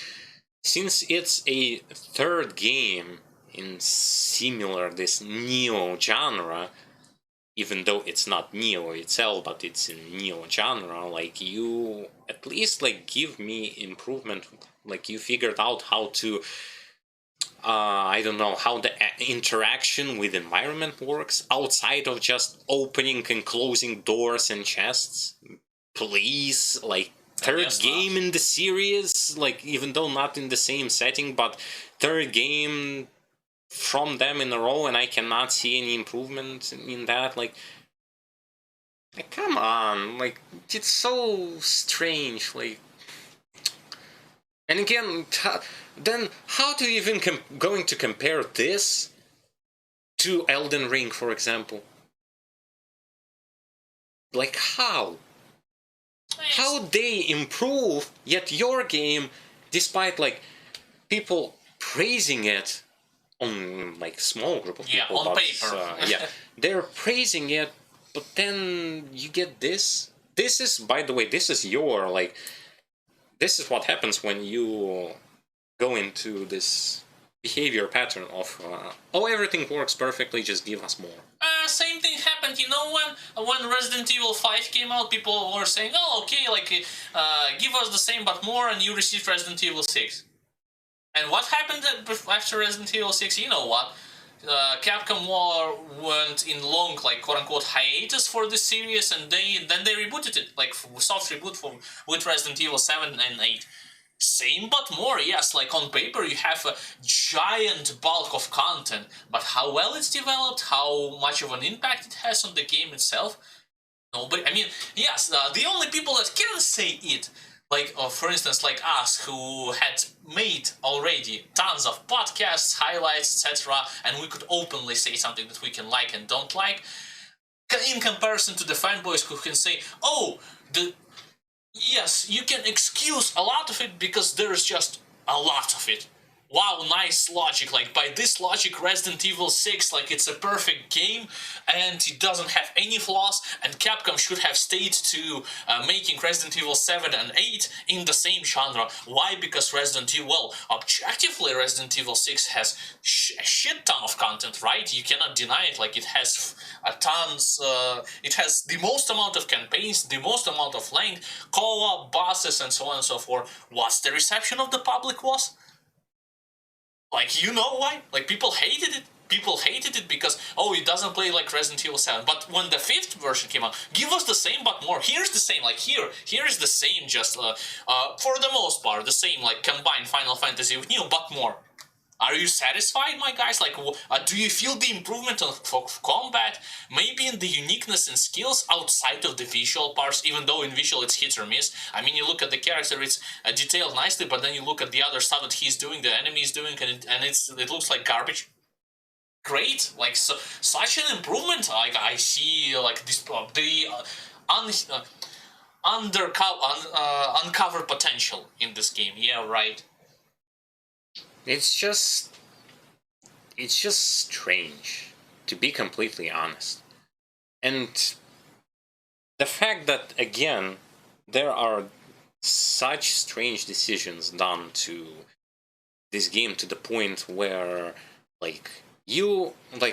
since it's a third game in similar this Nioh genre, even though it's not Nioh itself, but it's in Nioh genre, like, you at least, like, give me improvement, like, you figured out how to, I don't know, how the interaction with environment works, outside of just opening and closing doors and chests. Please, like, third game in the series, like, even though not in the same setting, but third game from them in a row, and I cannot see any improvement in that. Like, come on, like, it's so strange, like. And again, then how do you even going to compare this to Elden Ring, for example? like how? How they improve, yet your game, despite like people praising it on like small group of people, on but, paper. yeah, they're praising it, but then you get this. This is, by the way, this is your like. This is what happens when you go into this behavior pattern of oh, everything works perfectly, just give us more. Same thing happened, you know, when Resident Evil 5 came out, people were saying, oh, okay, like, give us the same but more, and you received Resident Evil 6. And what happened after Resident Evil 6? You know what? Capcom went in long, like, quote-unquote, hiatus for this series, and then they rebooted it, like, soft reboot with Resident Evil 7 and 8. Same but more, yes, like on paper you have a giant bulk of content, but how well it's developed, how much of an impact it has on the game itself, nobody, I mean, yes, the only people that can say it, like, for instance, like us, who had made already tons of podcasts, highlights, etc., and we could openly say something that we can like and don't like, in comparison to the fanboys who can say, oh, yes, you can excuse a lot of it because there's just a lot of it. Wow, nice logic. Like, by this logic, Resident Evil 6, like, it's a perfect game, and it doesn't have any flaws, and Capcom should have stayed to making Resident Evil 7 and 8 in the same genre. Why? Because Resident Evil, well, objectively, Resident Evil 6 has a shit ton of content, right? You cannot deny it. Like, it has it has the most amount of campaigns, the most amount of length, co-op, bosses, and so on and so forth. What's the reception of the public was? Like, you know why? Like, people hated it. People hated it because, oh, it doesn't play like Resident Evil 7. But when the 5th version came out, give us the same but more. Here's the same, like, here is the same, just, for the most part, the same, like, combined Final Fantasy with Nioh, but more. Are you satisfied, my guys? Like, do you feel the improvement of combat? Maybe in the uniqueness and skills outside of the visual parts, even though in visual it's hit or miss. I mean, you look at the character, it's detailed nicely, but then you look at the other stuff that he's doing, the enemy is doing, and it looks like garbage. Great, like, such an improvement. Like, I see, like, this uncovered potential in this game. Yeah, right. It's just strange, to be completely honest. And the fact that, again, there are such strange decisions done to this game, to the point where, like,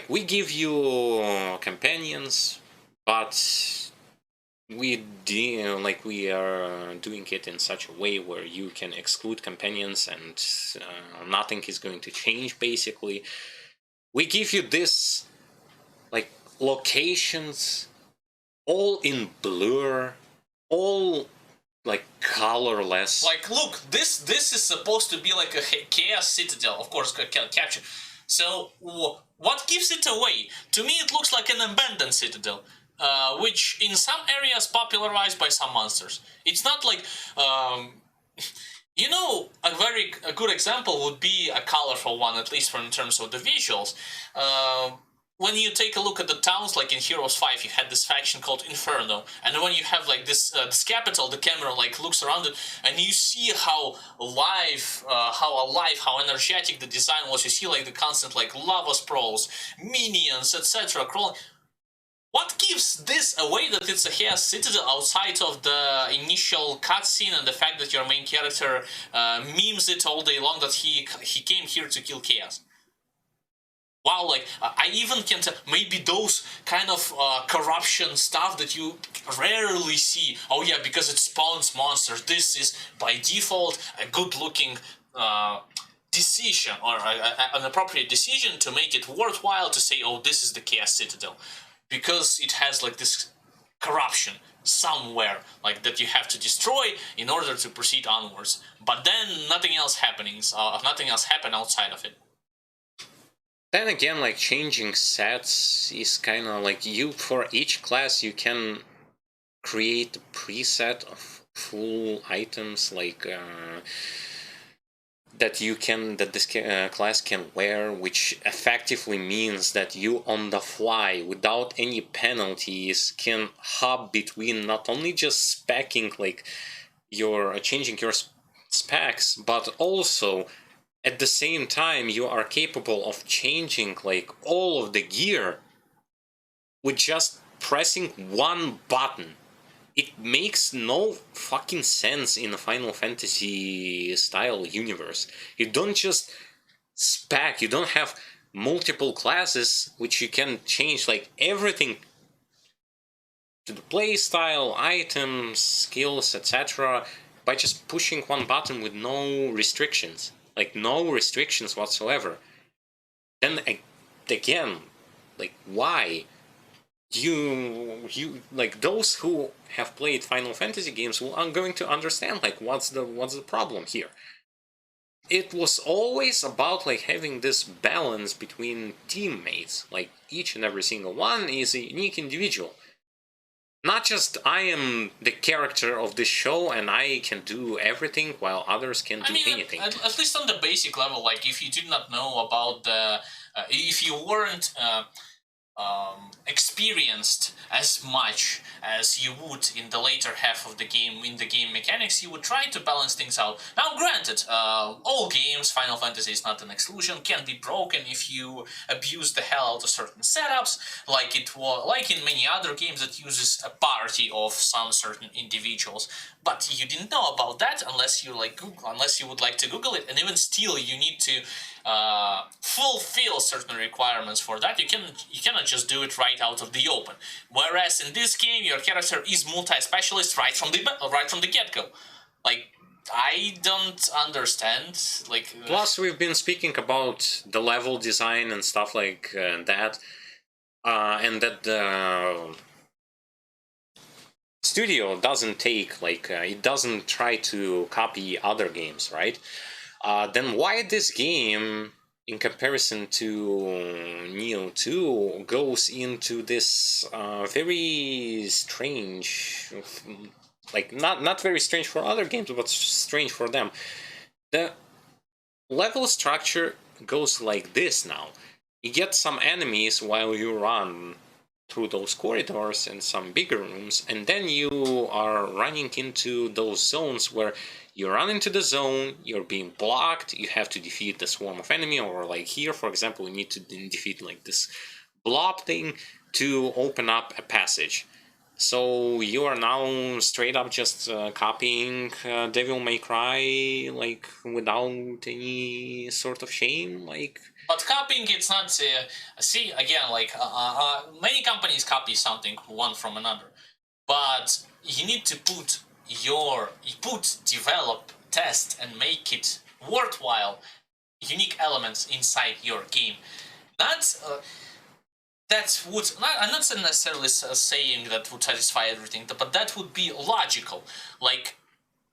we give you companions, but we are doing it in such a way where you can exclude companions and nothing is going to change, basically. We give you this, like, locations all in blur, all like colorless. Like, look, this is supposed to be like a chaos citadel, of course, capture. So what gives it away? To me, it looks like an abandoned citadel. Which in some areas popularized by some monsters. It's not like, you know, a good example would be a colorful one, at least in terms of the visuals. When you take a look at the towns, like in Heroes 5, you had this faction called Inferno, and when you have like this capital, the camera like looks around it, and you see how alive, how energetic the design was. You see like the constant like lava sprawls, minions, etc. crawling. What gives this away that it's a Chaos Citadel outside of the initial cutscene and the fact that your main character memes it all day long that he came here to kill Chaos? Wow, like, I even can tell, maybe those kind of corruption stuff that you rarely see. Oh yeah, because it spawns monsters. This is, by default, a good-looking decision, or an appropriate decision to make it worthwhile to say, oh, this is the Chaos Citadel. Because it has, like, this corruption somewhere, like, that you have to destroy in order to proceed onwards. But then nothing else happened outside of it. Then again, like, changing sets is kind of like, for each class you can create a preset of full items, like that this class can wear, which effectively means that you on the fly, without any penalties, can hop between not only just specking, like you're changing your specs, but also at the same time you are capable of changing like all of the gear with just pressing one button. It makes no fucking sense in a Final Fantasy style universe. You don't just spec, you don't have multiple classes which you can change like everything to the playstyle, items, skills, etc. by just pushing one button with no restrictions. Like no restrictions whatsoever. Then again, like why? You like those who have played Final Fantasy games are going to understand like what's the problem here. It was always about like having this balance between teammates, like each and every single one is a unique individual. Not just I am the character of this show and I can do everything while others can do anything. At least on the basic level, like if you did not know about the, if you weren't experienced as much as you would in the later half of the game, in the game mechanics, you would try to balance things out. Now, granted, all games, Final Fantasy is not an exclusion, can be broken if you abuse the hell out of certain setups, like it was, like in many other games that uses a party of some certain individuals. But you didn't know about that unless you like Google, unless you would like to Google it, and even still, you need to fulfill certain requirements for that. You cannot just do it right out of the open. Whereas in this game, your character is multi-specialist right from the get-go. Like, I don't understand. Like, plus we've been speaking about the level design and stuff like that, and that the studio doesn't take like it doesn't try to copy other games, right? Then why this game, in comparison to Nioh 2, goes into this very strange, like not very strange for other games, but strange for them. The level structure goes like this now. You get some enemies while you run through those corridors and some bigger rooms, and then you are running into those zones where you run into the zone, you're being blocked, you have to defeat the swarm of enemy, or like here, for example, you need to defeat like this blob thing to open up a passage. So you are now straight up just copying Devil May Cry, like without any sort of shame, like. But copying, it's not. See, again, like many companies copy something one from another, but you need to develop, test, and make it worthwhile. Unique elements inside your game. Not that would. I'm not necessarily saying that would satisfy everything, but that would be logical. Like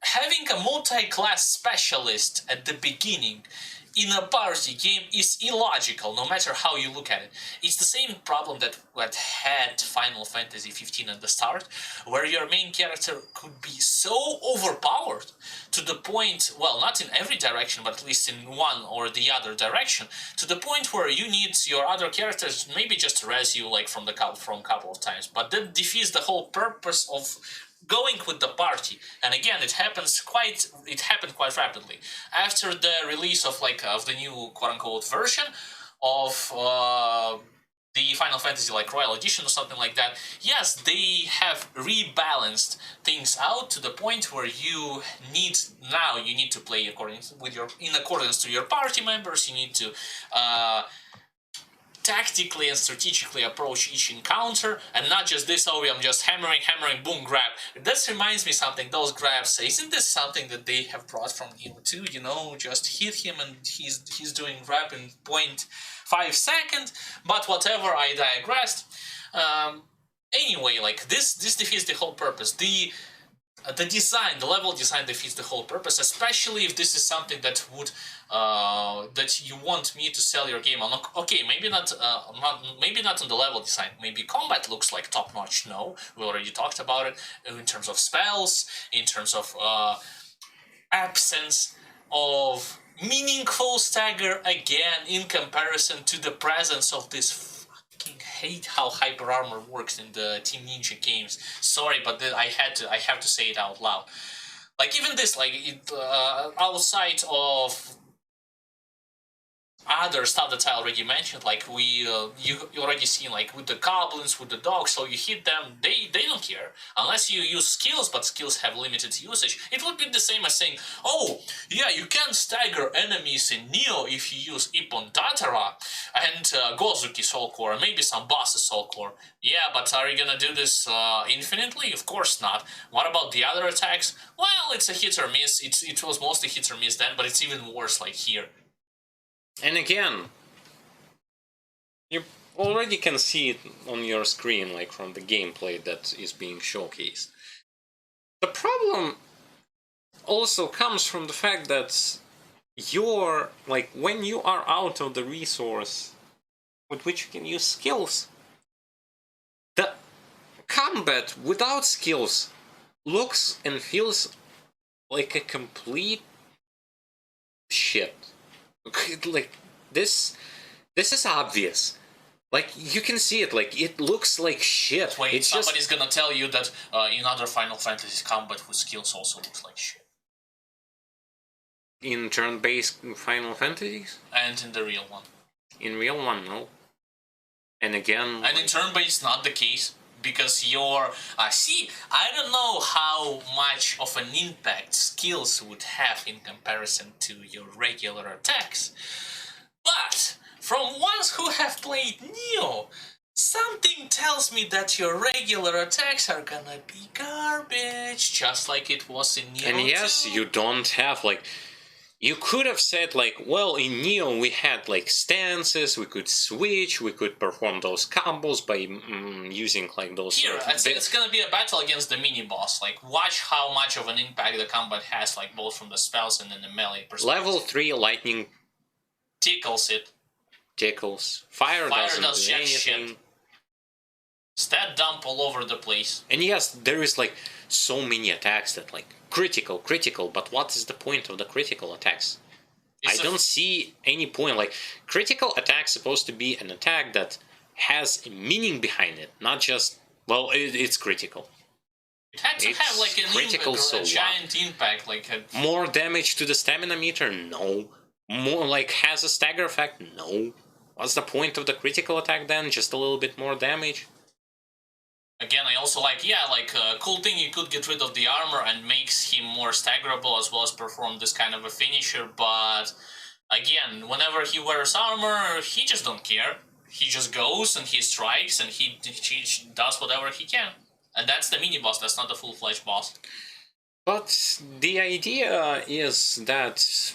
having a multi-class specialist at the beginning in a party game is illogical, no matter how you look at it. It's the same problem that had Final Fantasy 15 at the start, where your main character could be so overpowered to the point, well, not in every direction, but at least in one or the other direction, to the point where you need your other characters maybe just to res you like from a couple of times. But that defeats the whole purpose of going with the party. And again, it happened quite rapidly after the release of the new quote-unquote version of the Final Fantasy like Royal Edition or something like that. Yes, they have rebalanced things out to the point where you need to play in accordance to your party members. You need to tactically and strategically approach each encounter, and not just this, oh, I'm just hammering, boom, grab. This reminds me something, those grabs, isn't this something that they have brought from Nioh 2, you know, just hit him and he's doing grab in 0.5 seconds, but whatever, I digressed. Anyway, like, this defeats the whole purpose. The level design defeats the whole purpose, especially if this is something that would that you want me to sell your game on. Okay, maybe not on the level design. Maybe combat looks like top notch. No, we already talked about it in terms of spells, in terms of absence of meaningful stagger again in comparison to the presence of this. Fucking hate how hyper armor works in the Team Ninja games. Sorry, but I have to say it out loud. Like even this, like outside of other stuff that I already mentioned, like you already seen, like with the goblins, with the dogs, so you hit them, they don't care unless you use skills, but skills have limited usage. It would be the same as saying, oh yeah, you can stagger enemies in Nioh if you use Ippon Datara and Gozuki Soul Core, maybe some bosses Soul Core. Yeah, but are you gonna do this infinitely? Of course not. What about the other attacks? Well, it's a hit or miss. It was mostly hit or miss then, but it's even worse like here. And again, you already can see it on your screen, like from the gameplay that is being showcased. The problem also comes from the fact that you're, like, when you are out of the resource with which you can use skills, the combat without skills looks and feels like a complete shit. Like, this is obvious. Like, you can see it, like, it looks like shit. Wait, it's somebody's gonna tell you that in other Final Fantasy combat with skills also looks like shit. In turn-based Final Fantasies? And in the real one. In real one, no. And again... And in turn-based, not the case. Because you're... see, I don't know how much of an impact skills would have in comparison to your regular attacks. But, from ones who have played Nioh, something tells me that your regular attacks are gonna be garbage, just like it was in Nioh. And yes, too. you don't have, like... You could have said, like, well, in Nioh we had, like, stances, we could switch, we could perform those combos by using, like, those... Here, it's gonna be a battle against the mini-boss. Like, watch how much of an impact the combat has, like, both from the spells and then the melee perspective. Level 3 lightning... Tickles it. Tickles. Fire doesn't do anything. Shit. Stat dump all over the place. And yes, there is, like, so many attacks that, like, critical, but what is the point of the critical attacks? I don't see any point. Like, critical attack supposed to be an attack that has a meaning behind it, not just, well, it's critical. It had to have, like, a giant impact, like more damage to the stamina meter? No. More, like, has a stagger effect? No. What's the point of the critical attack then? Just a little bit more damage? Again, I also like, yeah, like, cool thing, you could get rid of the armor and makes him more staggerable as well as perform this kind of a finisher, but again, whenever he wears armor, he just don't care. He just goes and he strikes and he does whatever he can. And that's the mini-boss, that's not the full-fledged boss. But the idea is that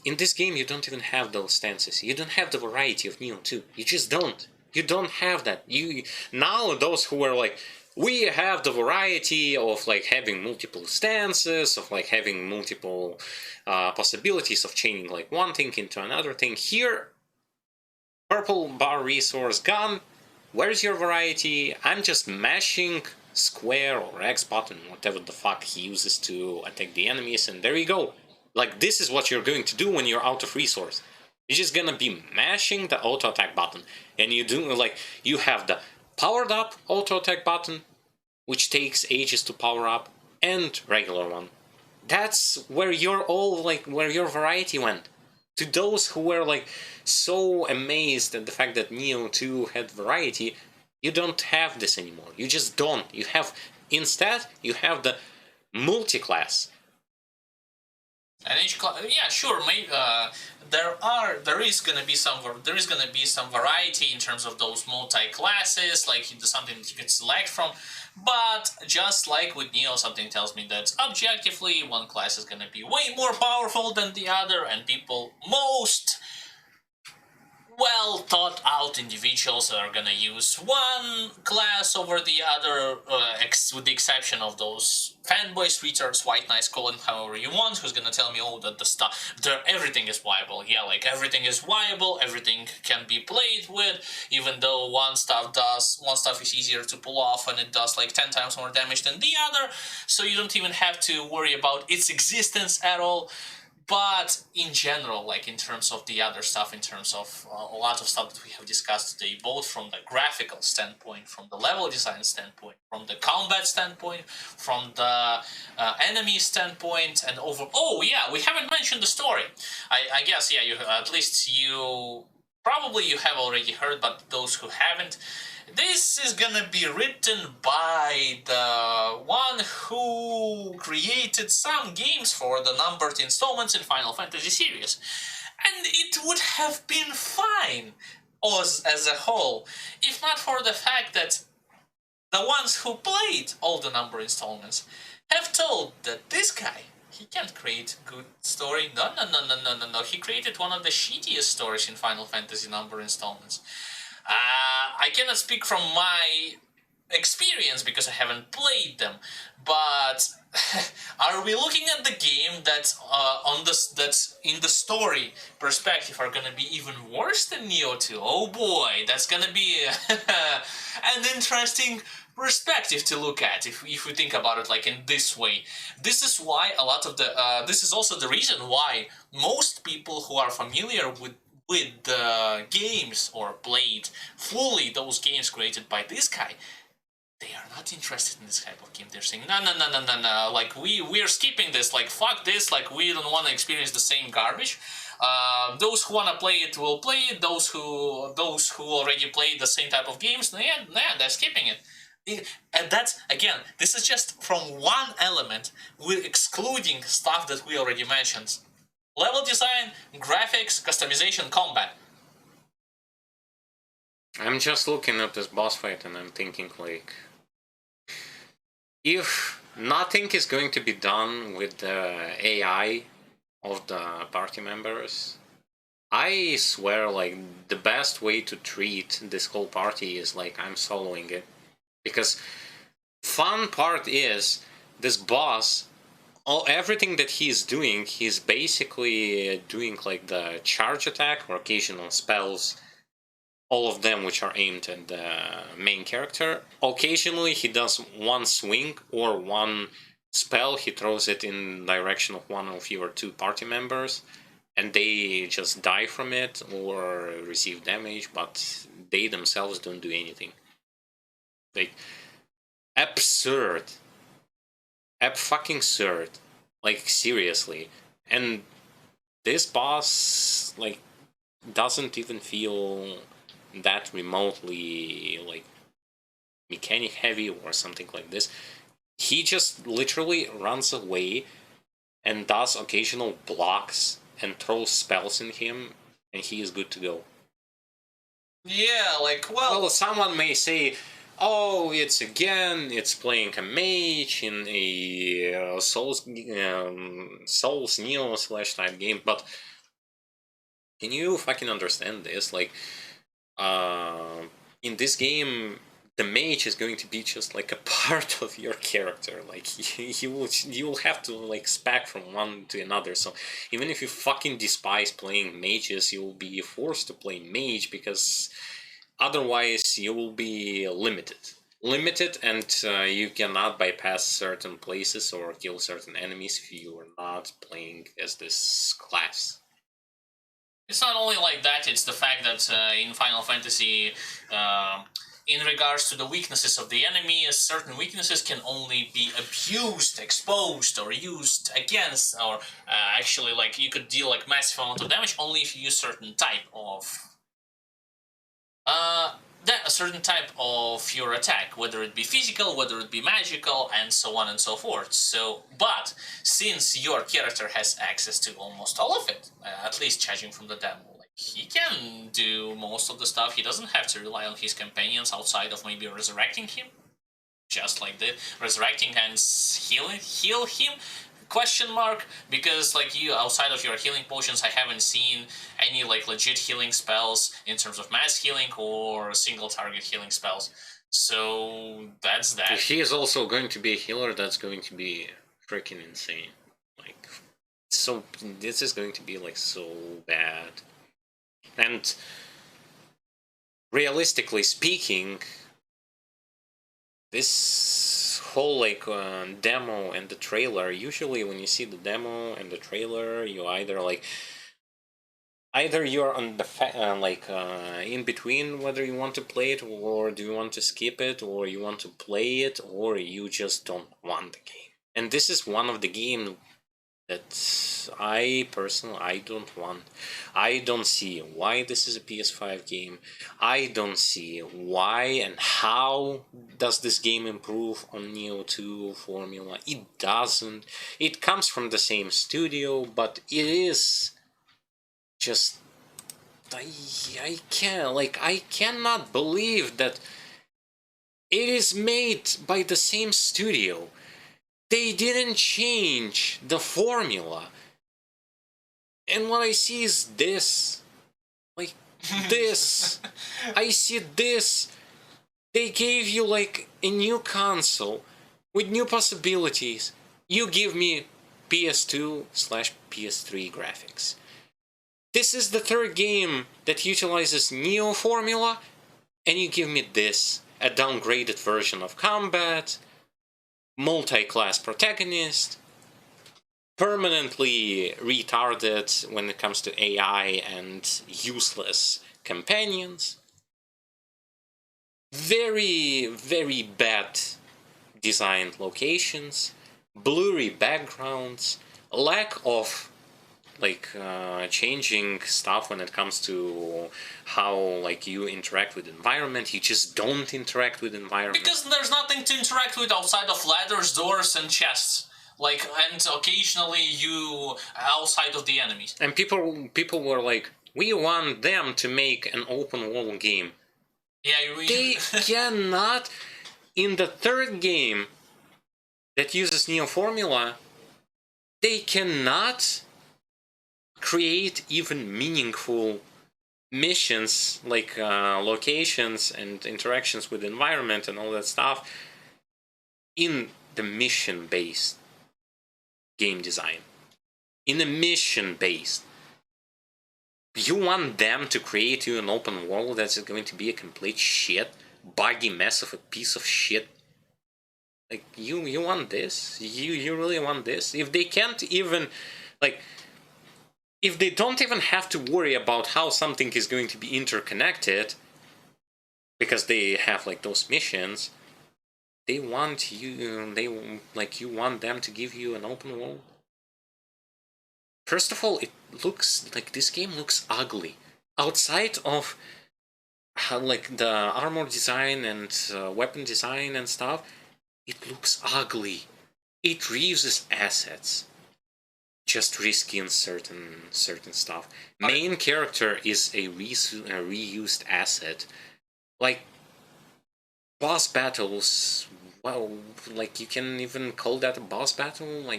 in this game you don't even have those stances. You don't have the variety of Nioh 2. You just don't. You don't have that. Now those who are like, we have the variety of, like, having multiple stances, of, like, having multiple possibilities of chaining, like, one thing into another thing. Here, purple bar resource gone. Where's your variety? I'm just mashing square or X button, whatever the fuck he uses to attack the enemies, and there you go. Like, this is what you're going to do when you're out of resource. You're just gonna be mashing the auto attack button, and you do, like, you have the powered up auto attack button, which takes ages to power up, and regular one. That's where you're all, like, where your variety went. To those who were, like, so amazed at the fact that Nioh 2 had variety, you don't have this anymore. You just don't. You have, instead, you have the multi-class. And each class, yeah, sure. Maybe there is gonna be some variety in terms of those multi-classes, like something that you can select from. But just like with Nioh, something tells me that objectively one class is gonna be way more powerful than the other, and most well thought out individuals are gonna use one class over the other, with the exception of those fanboys, retards, white knights, call them however you want, who's gonna tell me, oh, that the stuff, everything is viable. Yeah, like, everything is viable, everything can be played with, even though one stuff is easier to pull off and it does like 10 times more damage than the other, so you don't even have to worry about its existence at all. But in general, like in terms of the other stuff, in terms of a lot of stuff that we have discussed today, both from the graphical standpoint, from the level design standpoint, from the combat standpoint, from the enemy standpoint, and over. Oh yeah, we haven't mentioned the story. I guess yeah, you at least you probably you have already heard, but those who haven't. This is gonna be written by the one who created some games for the numbered installments in Final Fantasy series. And it would have been fine as a whole, if not for the fact that the ones who played all the number installments have told that this guy, he can't create good story. No. He created one of the shittiest stories in Final Fantasy number installments. I cannot speak from my experience because I haven't played them, but are we looking at the game that's that's in the story perspective are gonna be even worse than Nioh 2? Oh boy, that's gonna be an interesting perspective to look at if we think about it like in this way. This is why a lot of the this is also the reason why most people who are familiar with the games or played fully those games created by this guy, they are not interested in this type of game. They're saying, no, like we're skipping this, like fuck this, like we don't want to experience the same garbage. Those who want to play it will play it. Those who already played the same type of games, they're skipping it. And that's, again, this is just from one element, we're excluding stuff that we already mentioned. Level design, graphics, customization, combat. I'm just looking at this boss fight and I'm thinking, like, if nothing is going to be done with the AI of the party members, I swear, like, the best way to treat this whole party is, like, I'm soloing it. Because fun part is, this boss, everything that he's doing, he's basically doing like the charge attack or occasional spells, all of them which are aimed at the main character. Occasionally he does one swing or one spell, he throws it in direction of one of your two party members, and they just die from it or receive damage, but they themselves don't do anything. Like, absurd. Fucking-surd. Like, seriously. And this boss, like, doesn't even feel that remotely, like, mechanic heavy or something like this. He just literally runs away and does occasional blocks and throws spells in him, and he is good to go. Yeah, like, well, someone may say, oh, it's playing a mage in a Souls Nioh / type game, but can you fucking understand this? Like, in this game, the mage is going to be just like a part of your character. Like, you will have to like spec from one to another. So even if you fucking despise playing mages, you will be forced to play mage because otherwise you will be limited, and you cannot bypass certain places or kill certain enemies if you are not playing as this class. It's not only like that, it's the fact that in Final Fantasy, in regards to the weaknesses of the enemy, certain weaknesses can only be abused, exposed, or used against, or actually, like, you could deal like massive amount of damage only if you use certain type of a certain type of your attack, whether it be physical, whether it be magical, and so on and so forth. So, but since your character has access to almost all of it, at least judging from the demo, like, he can do most of the stuff. He doesn't have to rely on his companions outside of maybe resurrecting him, just like that, resurrecting and heal him. Question mark, because like you, outside of your healing potions, I haven't seen any like legit healing spells in terms of mass healing or single target healing spells. So that's that. If he is also going to be a healer, that's going to be freaking insane. Like, so this is going to be like so bad. And realistically speaking, this whole like demo and the trailer. Usually when you see the demo and the trailer, you either you're on the in between whether you want to play it or do you want to skip it, or you want to play it, or you just don't want the game. And this is one of the games that I don't want. I don't see why this is a PS5 game. I don't see why and how does this game improve on Nioh 2 formula. It doesn't. It comes from the same studio, but it is just I cannot believe that it is made by the same studio. They didn't change the formula. And what I see is this. Like, this. I see this. They gave you, like, a new console with new possibilities. You give me PS2/PS3 graphics. This is the third game that utilizes Nioh formula, and you give me this. A downgraded version of combat, multi-class protagonist, permanently retarded when it comes to AI and useless companions, very, very bad designed locations, blurry backgrounds, lack of changing stuff when it comes to how you interact with environment. You just don't interact with environment because there's nothing to interact with outside of ladders, doors, and chests. And occasionally you outside of the enemies. And people were like, we want them to make an open world game. Yeah, they cannot. In the third game that uses Nioh formula, they cannot create even meaningful missions, locations and interactions with the environment and all that stuff in the mission-based game design. In the mission-based, you want them to create you an open world that's going to be a complete shit, buggy mess of a piece of shit. Like, you want this? You really want this? If they can't even, if they don't even have to worry about how something is going to be interconnected, because they have those missions, they want you, you want them to give you an open world. First of all, it looks like this game looks ugly. Outside of the armor design and weapon design and stuff, it looks ugly. It reuses assets. Just reskin certain stuff. Main character is a reused asset. Boss battles, well, you can even call that a boss battle.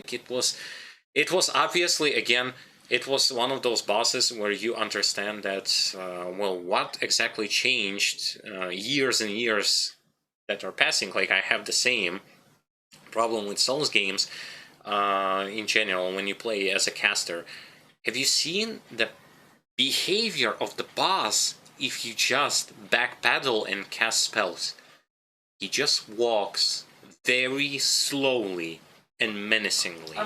It was obviously, again, it was one of those bosses where you understand that, what exactly changed years and years that are passing. I have the same problem with Souls games in general when you play as a caster. Have you seen the behavior of the boss if you just backpedal and cast spells? He just walks very slowly and menacingly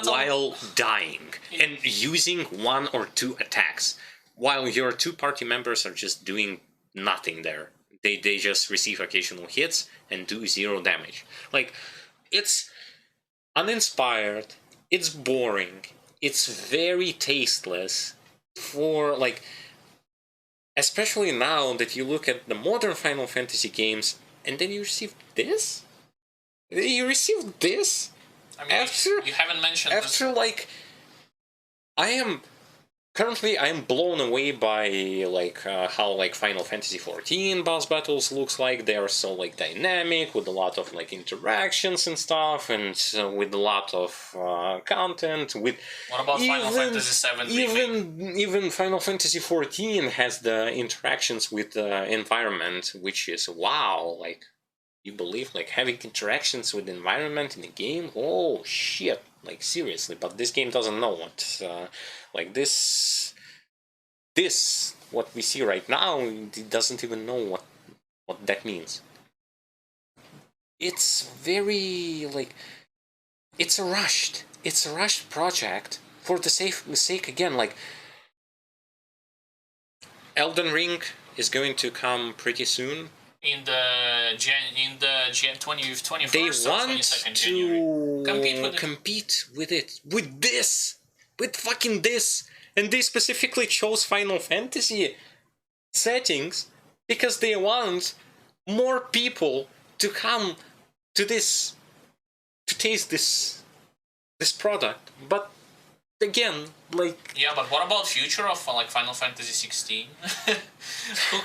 while dying and using one or two attacks, while your two party members are just doing nothing there. They just receive occasional hits and do 0 damage. It's uninspired, it's boring, it's very tasteless for especially now that you look at the modern Final Fantasy games, and then you receive this? You receive this? After you haven't mentioned after this. I am blown away by how Final Fantasy XIV boss battles looks like. They are so dynamic with a lot of interactions and stuff, and with a lot of content. What about Final Fantasy VII? Even Final Fantasy XIV has the interactions with the environment, which is wow. You believe having interactions with the environment in a game? Oh shit! Seriously, but this game doesn't know what this what we see right now. It doesn't even know what that means. it's very like it's a rushed project for the sake again. Like Elden Ring is going to come pretty soon. In the 21st They or want 22nd to January. compete with it, with fucking this, and they specifically chose Final Fantasy settings because they want more people to come to this, to taste this product. But again, like, yeah, but what about future of like Final Fantasy 16?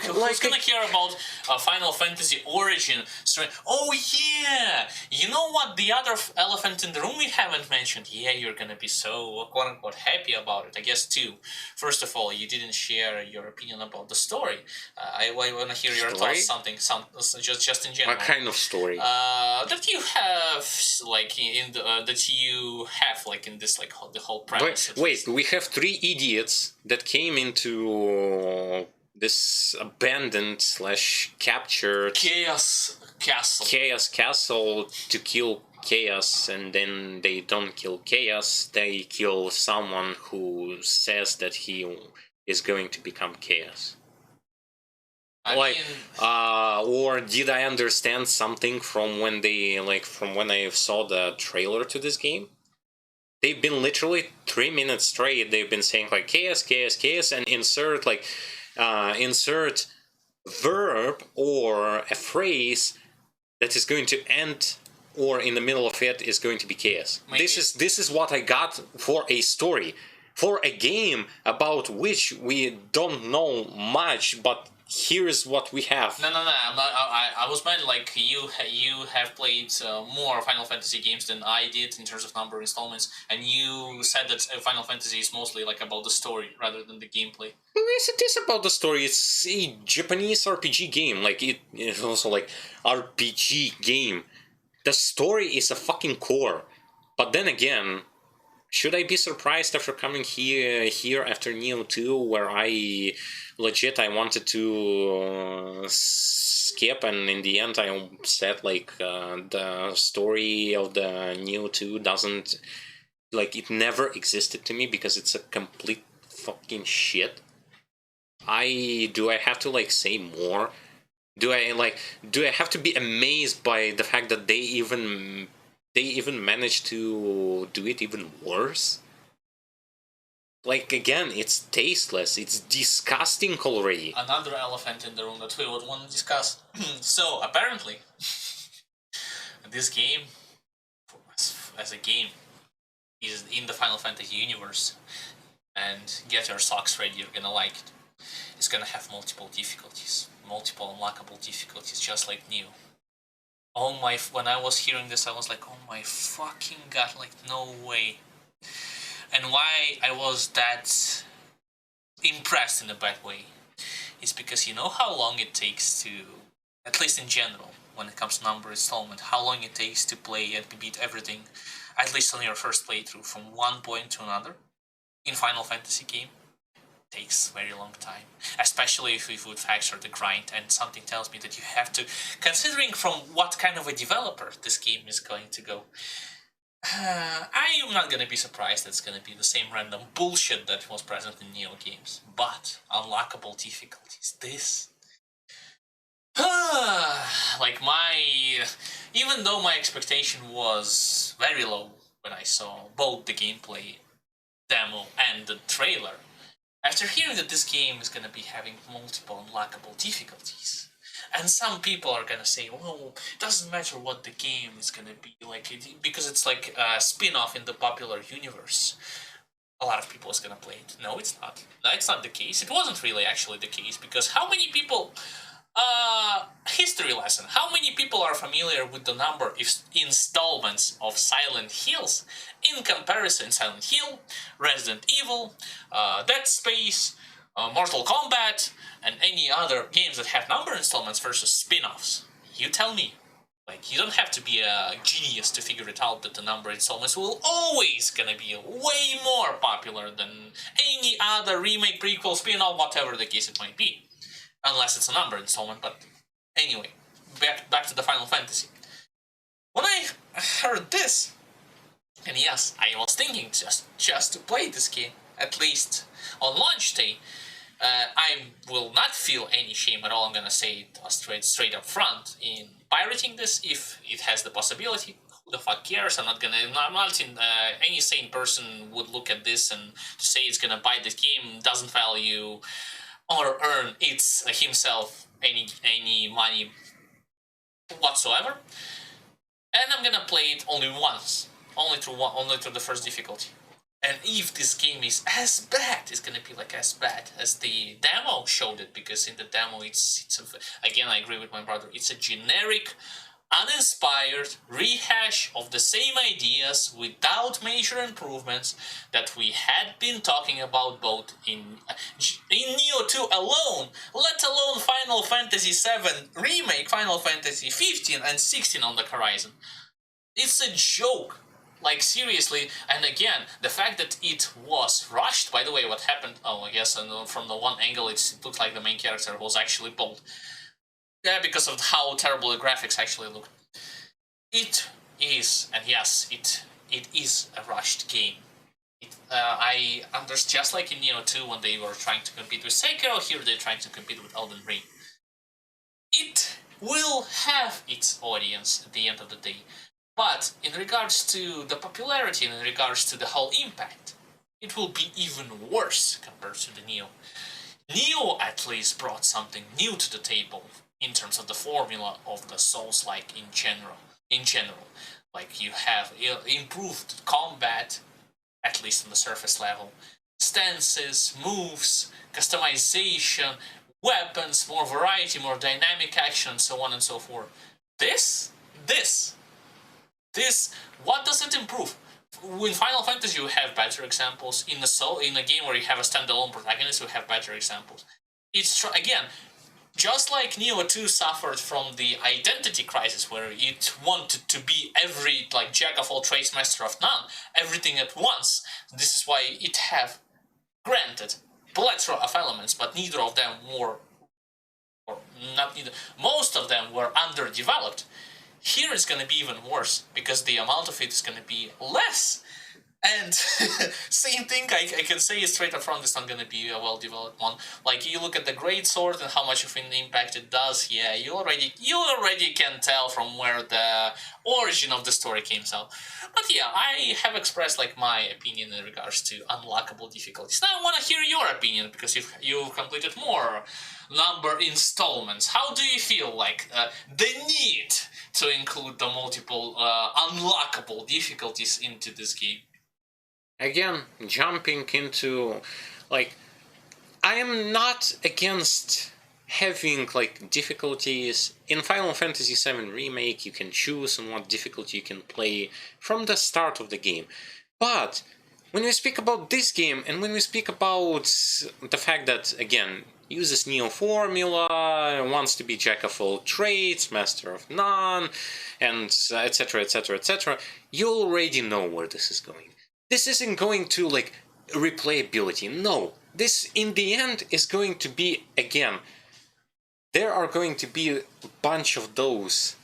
Who's like, gonna care about Final Fantasy Origin story? Oh yeah, you know what? The other elephant in the room we haven't mentioned. Yeah, you're gonna be so quote unquote happy about it. I guess two. First of all, you didn't share your opinion about the story. I want to hear your Story? thoughts. Just in general. what kind of story? That you have like in the that you have like in this like the whole premise. Wait, we have three idiots that came into this abandoned / captured Chaos Castle to kill Chaos, and then they don't kill Chaos, they kill someone who says that he is going to become Chaos. Or did I understand something from when I saw the trailer to this game? They've been literally 3 minutes straight. They've been saying like chaos, chaos, chaos, and insert verb or a phrase that is going to end, or in the middle of it is going to be chaos. Maybe. This is what I got for a story, for a game about which we don't know much, but here's what we have. No. I was meant like you have played more Final Fantasy games than I did in terms of number of installments, and you said that Final Fantasy is mostly like about the story rather than the gameplay. Yes, it is about the story. It's a Japanese RPG game. Like it is also like RPG game. The story is a fucking core. But then again, should I be surprised after coming here after Nioh 2, where I wanted to skip, and in the end I said like the story of the Nioh 2 doesn't, like, it never existed to me because it's a complete fucking shit. Do I have to like say more? Do I have to be amazed by the fact that they even managed to do it even worse? Like, again, it's tasteless. It's disgusting already. Another elephant in the room that we would want to discuss. So, apparently, this game, as a game, is in the Final Fantasy universe. And get your socks ready, you're gonna like it. It's gonna have multiple difficulties. Multiple unlockable difficulties, just like Nioh. Oh my, when I was hearing this, I was like, oh my fucking god, like, no way. And why I was that impressed in a bad way is because you know how long it takes to, at least in general, when it comes to number installment, how long it takes to play and beat everything, at least on your first playthrough, from one point to another in Final Fantasy game. Takes very long time, especially if we would factor the grind, and something tells me that you have to, considering from what kind of a developer this game is going to go, I am not going to be surprised that it's going to be the same random bullshit that was present in Nioh games. But unlockable difficulties, this like even though my expectation was very low when I saw both the gameplay demo and the trailer, after hearing that this game is going to be having multiple unlockable difficulties, and some people are going to say, well, it doesn't matter what the game is going to be like, because it's like a spin-off in the popular universe, a lot of people is going to play it. No, it's not. No, it's not the case. It wasn't really actually the case, because how many people... history lesson. How many people are familiar with the number of installments of Silent Hills in comparison? Silent Hill, Resident Evil, Dead Space, Mortal Kombat, and any other games that have number installments versus spin-offs. You tell me. Like, you don't have to be a genius to figure it out that the number installments will always gonna be way more popular than any other remake, prequel, spin-off, whatever the case it might be. Unless it's a number installment, but anyway, back to the Final Fantasy. heard this. And yes, I was thinking just to play this game, at least on launch day. I will not feel any shame at all. I'm gonna say it straight up front in pirating this if it has the possibility. Who the fuck cares? I'm not any sane person would look at this and say it's gonna buy this game, doesn't value or earn himself any money whatsoever. And I'm gonna play it only once, only through the first difficulty. And if this game is as bad, it's gonna be like as bad as the demo showed it, because in the demo again, I agree with my brother, it's a generic, uninspired rehash of the same ideas without major improvements that we had been talking about both in Nioh 2 alone, let alone Final Fantasy VII Remake, Final Fantasy 15 and 16 on the horizon. It's a joke. Like, seriously, and again, the fact that it was rushed, by the way, what happened, I guess from the one angle it looked like the main character was actually bald. Yeah, because of how terrible the graphics actually look. It is, and yes, it is a rushed game. I understand, just like in Nioh 2 when they were trying to compete with Sekiro, here they're trying to compete with Elden Ring. It will have its audience at the end of the day. But in regards to the popularity and in regards to the whole impact, it will be even worse compared to the Nioh. Nioh at least brought something new to the table in terms of the formula of the Souls-like in general. Like, you have improved combat, at least on the surface level, stances, moves, customization, weapons, more variety, more dynamic action, so on and so forth. This, what does it improve? In Final Fantasy, you have better examples. In a game where you have a standalone protagonist, you have better examples. It's again, just like Nioh 2 suffered from the identity crisis, where it wanted to be every jack of all trades, master of none, everything at once. This is why it have, granted, plethora of elements, but neither of them were, or not neither, most of them were underdeveloped. Here it's going to be even worse, because the amount of it is going to be less. And same thing, I can say it straight up front, it's not going to be a well-developed one. Like, you look at the Great Sword and how much of an impact it does, yeah, you already can tell from where the origin of the story came out. But yeah, I have expressed my opinion in regards to unlockable difficulties. Now I want to hear your opinion, because you've completed more number installments. How do you feel the need to include the multiple unlockable difficulties into this game? Again, jumping into, I am not against having, difficulties. In Final Fantasy VII Remake, you can choose on what difficulty you can play from the start of the game. But when we speak about this game, and when we speak about the fact that, again, uses Nioh formula, wants to be jack of all trades, master of none, and etc, etc, etc, you already know where this is going. This isn't going to, replayability. No. This, in the end, is going to be, again, there are going to be a bunch of those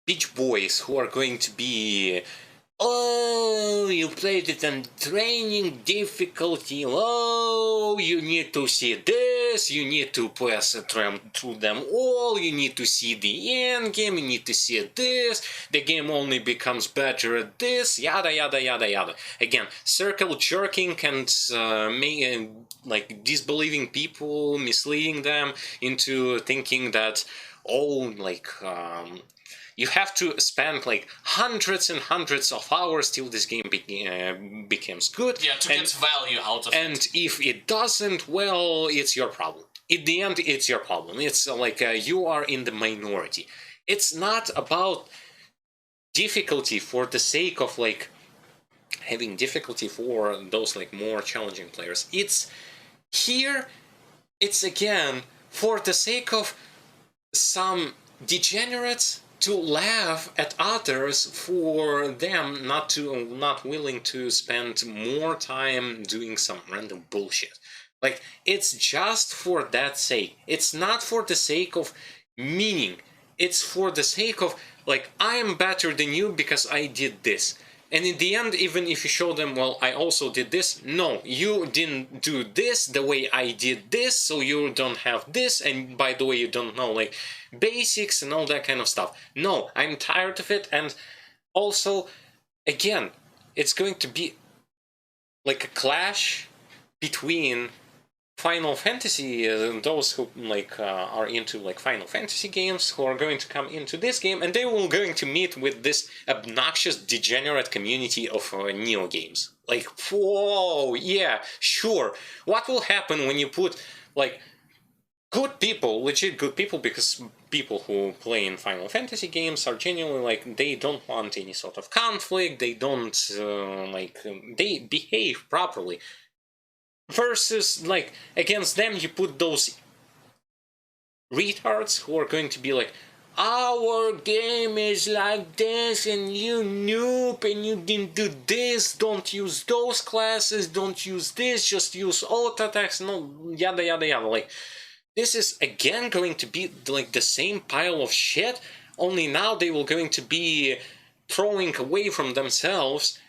beach boys who are going to be, oh, you played it on training difficulty, oh, you need to see this, you need to pass through them all, you need to see the end game, you need to see this, the game only becomes better at this, yada yada yada yada. Again, circle jerking and disbelieving people, misleading them into thinking that, oh, you have to spend hundreds and hundreds of hours till this game becomes good. Yeah, to get value out of it. And if it doesn't, well, it's your problem. In the end, it's your problem. It's you are in the minority. It's not about difficulty for the sake of having difficulty for those more challenging players. It's again for the sake of some degenerates to laugh at others for them not willing to spend more time doing some random bullshit. It's just for that sake. It's not for the sake of meaning. it's for the sake of, like, I am better than you because I did this. And in the end, even if you show them, well, I also did this, no, you didn't do this the way I did this, so you don't have this, and by the way, you don't know, like, basics and all that kind of stuff. No, I'm tired of it, and also, again, it's going to be like a clash between Final Fantasy, those who are into like Final Fantasy games, who are going to come into this game, and they will going to meet with this obnoxious, degenerate community of Nioh games. Like, whoa, yeah, sure. What will happen when you put like good people, legit good people, because people who play in Final Fantasy games are genuinely like, they don't want any sort of conflict, they don't they behave properly. Versus, like, against them you put those retards who are going to be like, our game is like this, and you noob, and you didn't do this, don't use those classes, don't use this, just use auto attacks, no, yada yada yada. Like, this is again going to be like the same pile of shit, only now they will going to be throwing away from themselves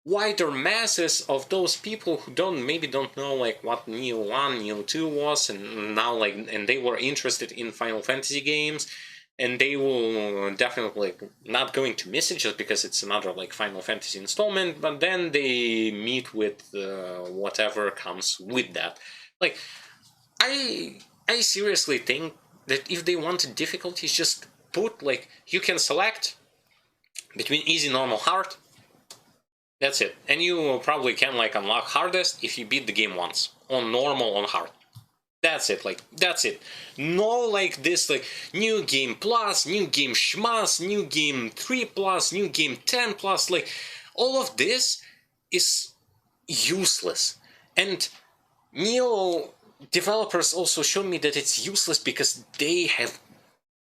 wider masses of those people who maybe don't know like what Nioh 1, Nioh 2 was, and now and they were interested in Final Fantasy games, and they will definitely not going to miss it just because it's another like Final Fantasy installment, but then they meet with whatever comes with that. Like, I seriously think that if they wanted difficulties, just put like, you can select between easy, normal, hard. That's it. And you probably can like unlock hardest if you beat the game once. On normal, on hard. That's it, like, that's it. No like this like new game plus, new game schmas, new game 3 plus, new game 10 plus, like, all of this is useless. And Nioh developers also showed me that it's useless because they have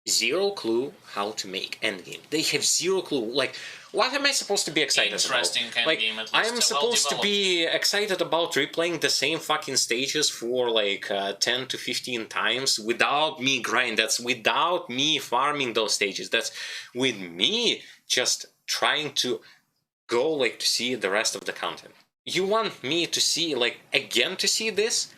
zero clue how to make endgame. They have zero clue. Like, what am I supposed to be excited Interesting about? Like, endgame, at least. I'm supposed to be excited about replaying the same fucking stages for like 10 to 15 times without me grind. That's without me farming those stages. That's with me just trying to go like to see the rest of the content. You want me to see like again to see this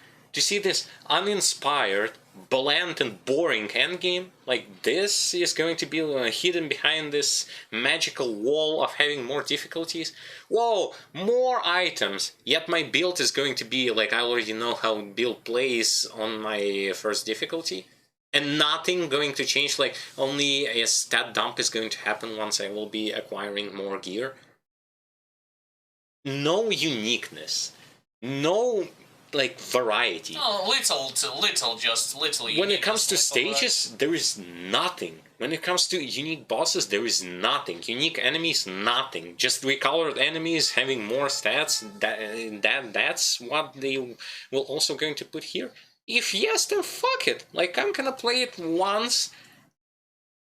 uninspired, bland and boring endgame? Like, this is going to be hidden behind this magical wall of having more difficulties? Whoa, more items! Yet my build is going to be like, I already know how build plays on my first difficulty. And nothing going to change, like only a stat dump is going to happen once I will be acquiring more gear. No uniqueness. No like variety. Oh, little. When it comes to stages, there is nothing. When it comes to unique bosses, there is nothing. Unique enemies, nothing. Just recolored enemies having more stats. That's what they will also going to put here. If yes, then fuck it. Like, I'm gonna play it once,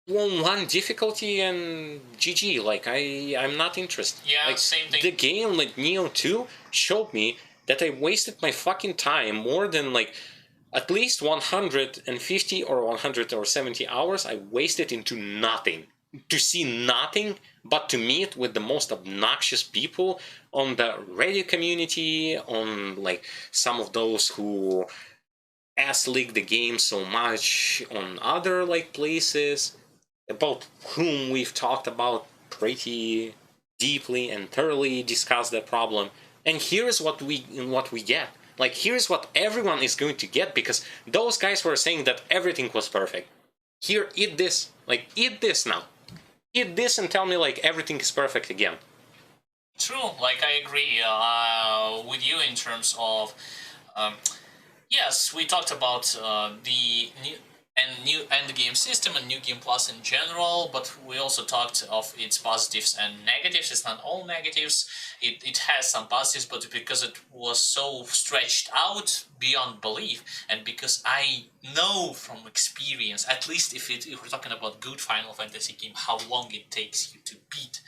one difficulty, and GG. Like, I'm not interested. Yeah, like, same thing. The game like Nioh 2 showed me that I wasted my fucking time more than like at least 150 or 170 hours. I wasted into nothing. To see nothing but to meet with the most obnoxious people on the Reddit community, on like some of those who ass-leak the game so much on other like places, about whom we've talked about pretty deeply and thoroughly discussed that problem. And here's what we get. Like, here's what everyone is going to get, because those guys were saying that everything was perfect. Here, eat this. Like, eat this now. Eat this and tell me, like, everything is perfect again. True, like, I agree with you in terms of... yes, we talked about the new endgame system and New Game Plus in general, but we also talked of its positives and negatives. It's not all negatives. It has some positives, but because it was so stretched out beyond belief, and because I know from experience, at least if we're talking about good Final Fantasy game, how long it takes you to beat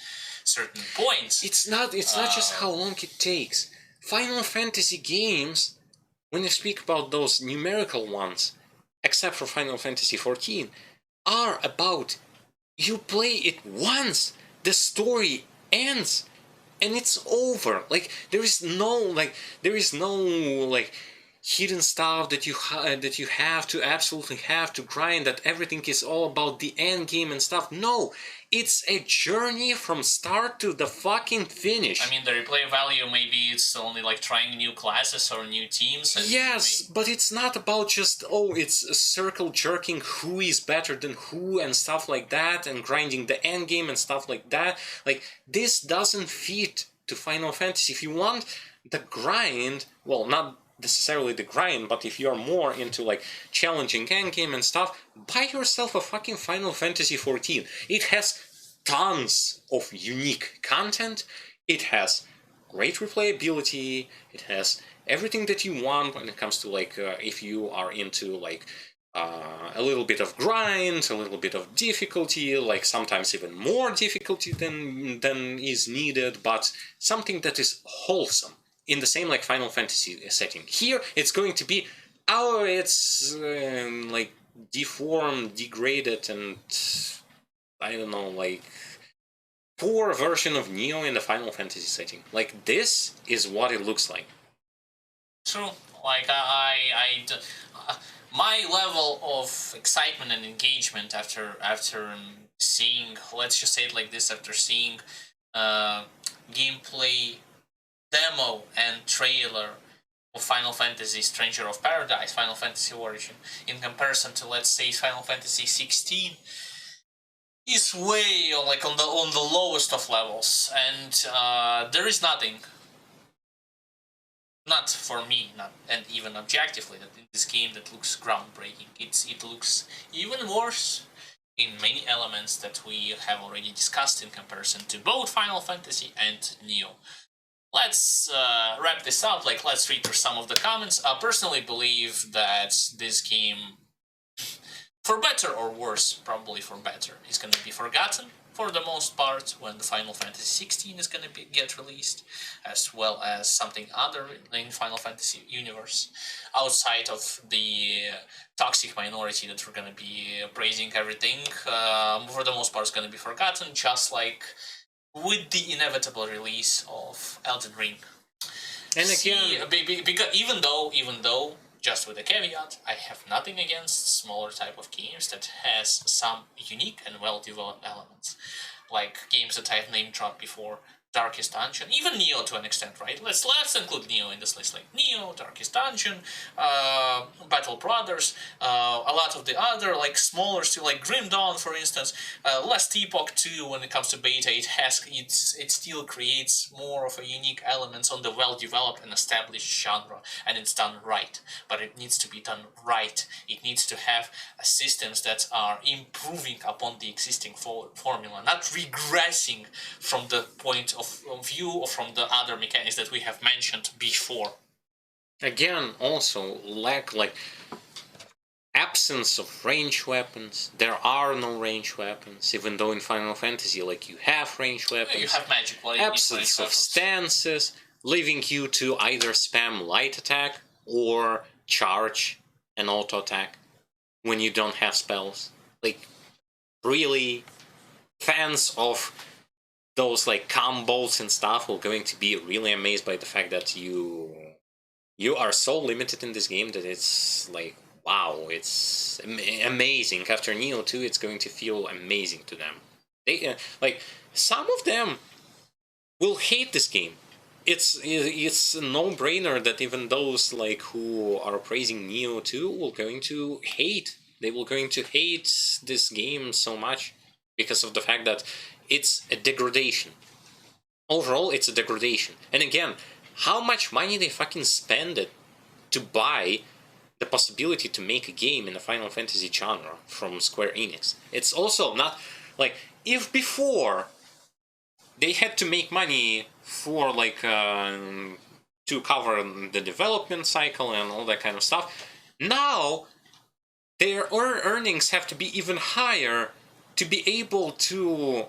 certain points. It's not just how long it takes. Final Fantasy games, when you speak about those numerical ones, except for Final Fantasy XIV, are about you play it once, the story ends, and it's over. Like there is no hidden stuff that you have to absolutely have to grind, that everything is all about the end game and stuff. No, it's a journey from start to the fucking finish. I mean, the replay value, maybe it's only like trying new classes or new teams. And yes, but it's not about just, oh, it's circle jerking who is better than who and stuff like that, and grinding the end game and stuff like that. Like, this doesn't fit to Final Fantasy. If you want the grind, well, not necessarily the grind, but if you're more into like challenging endgame and stuff, buy yourself a fucking Final Fantasy 14. It has tons of unique content, it has great replayability, it has everything that you want when it comes to like if you are into like a little bit of grind, a little bit of difficulty, like sometimes even more difficulty than is needed, but something that is wholesome in the same like Final Fantasy setting. Here, it's going to be, oh, it's like deformed, degraded, and I don't know, like poor version of Nioh in the Final Fantasy setting. Like, this is what it looks like. True. Like, my level of excitement and engagement after seeing, let's just say it like this, after seeing gameplay demo and trailer of Final Fantasy Stranger of Paradise, Final Fantasy Origin, in comparison to, let's say, Final Fantasy 16, is way like on the lowest of levels, and there is nothing, not for me, not and even objectively, that in this game that looks groundbreaking. It looks even worse in many elements that we have already discussed in comparison to both Final Fantasy and Nioh. Let's wrap this up. Like, let's read through some of the comments. I personally believe that this game, for better or worse, probably for better, is going to be forgotten for the most part when the Final Fantasy 16 is going to get released, as well as something other in Final Fantasy universe, outside of the toxic minority that we're going to be praising everything. For the most part, it's going to be forgotten, just like with the inevitable release of Elden Ring. And again, because even though, just with a caveat, I have nothing against smaller type of games that has some unique and well-developed elements, like games that I've name dropped before, Darkest Dungeon, even Nioh to an extent, right? Let's include Nioh in this list, like Nioh, Darkest Dungeon, Battle Brothers, a lot of the other like smaller still, like Grim Dawn, for instance. Last Epoch 2, when it comes to beta, it still creates more of a unique elements on the well-developed and established genre, and it's done right. But it needs to be done right. It needs to have systems that are improving upon the existing formula, not regressing from the point of view or from the other mechanics that we have mentioned before. Again, also lack like absence of range weapons. There are no range weapons, even though in Final Fantasy, like, you have range weapons. You have magic. Absence of stances, leaving you to either spam light attack or charge and auto attack when you don't have spells. Like, really, fans of those like combos and stuff are going to be really amazed by the fact that you are so limited in this game that it's like, wow, it's amazing. After Nioh 2, it's going to feel amazing to them. They like, some of them will hate this game. It's a no-brainer that even those like who are praising Nioh 2 will going to hate. They will going to hate this game so much because of the fact that it's a degradation. Overall, it's a degradation. And again, how much money they fucking spend it to buy the possibility to make a game in the Final Fantasy genre from Square Enix. It's also not like, if before they had to make money for like to cover the development cycle and all that kind of stuff, now their earnings have to be even higher to be able to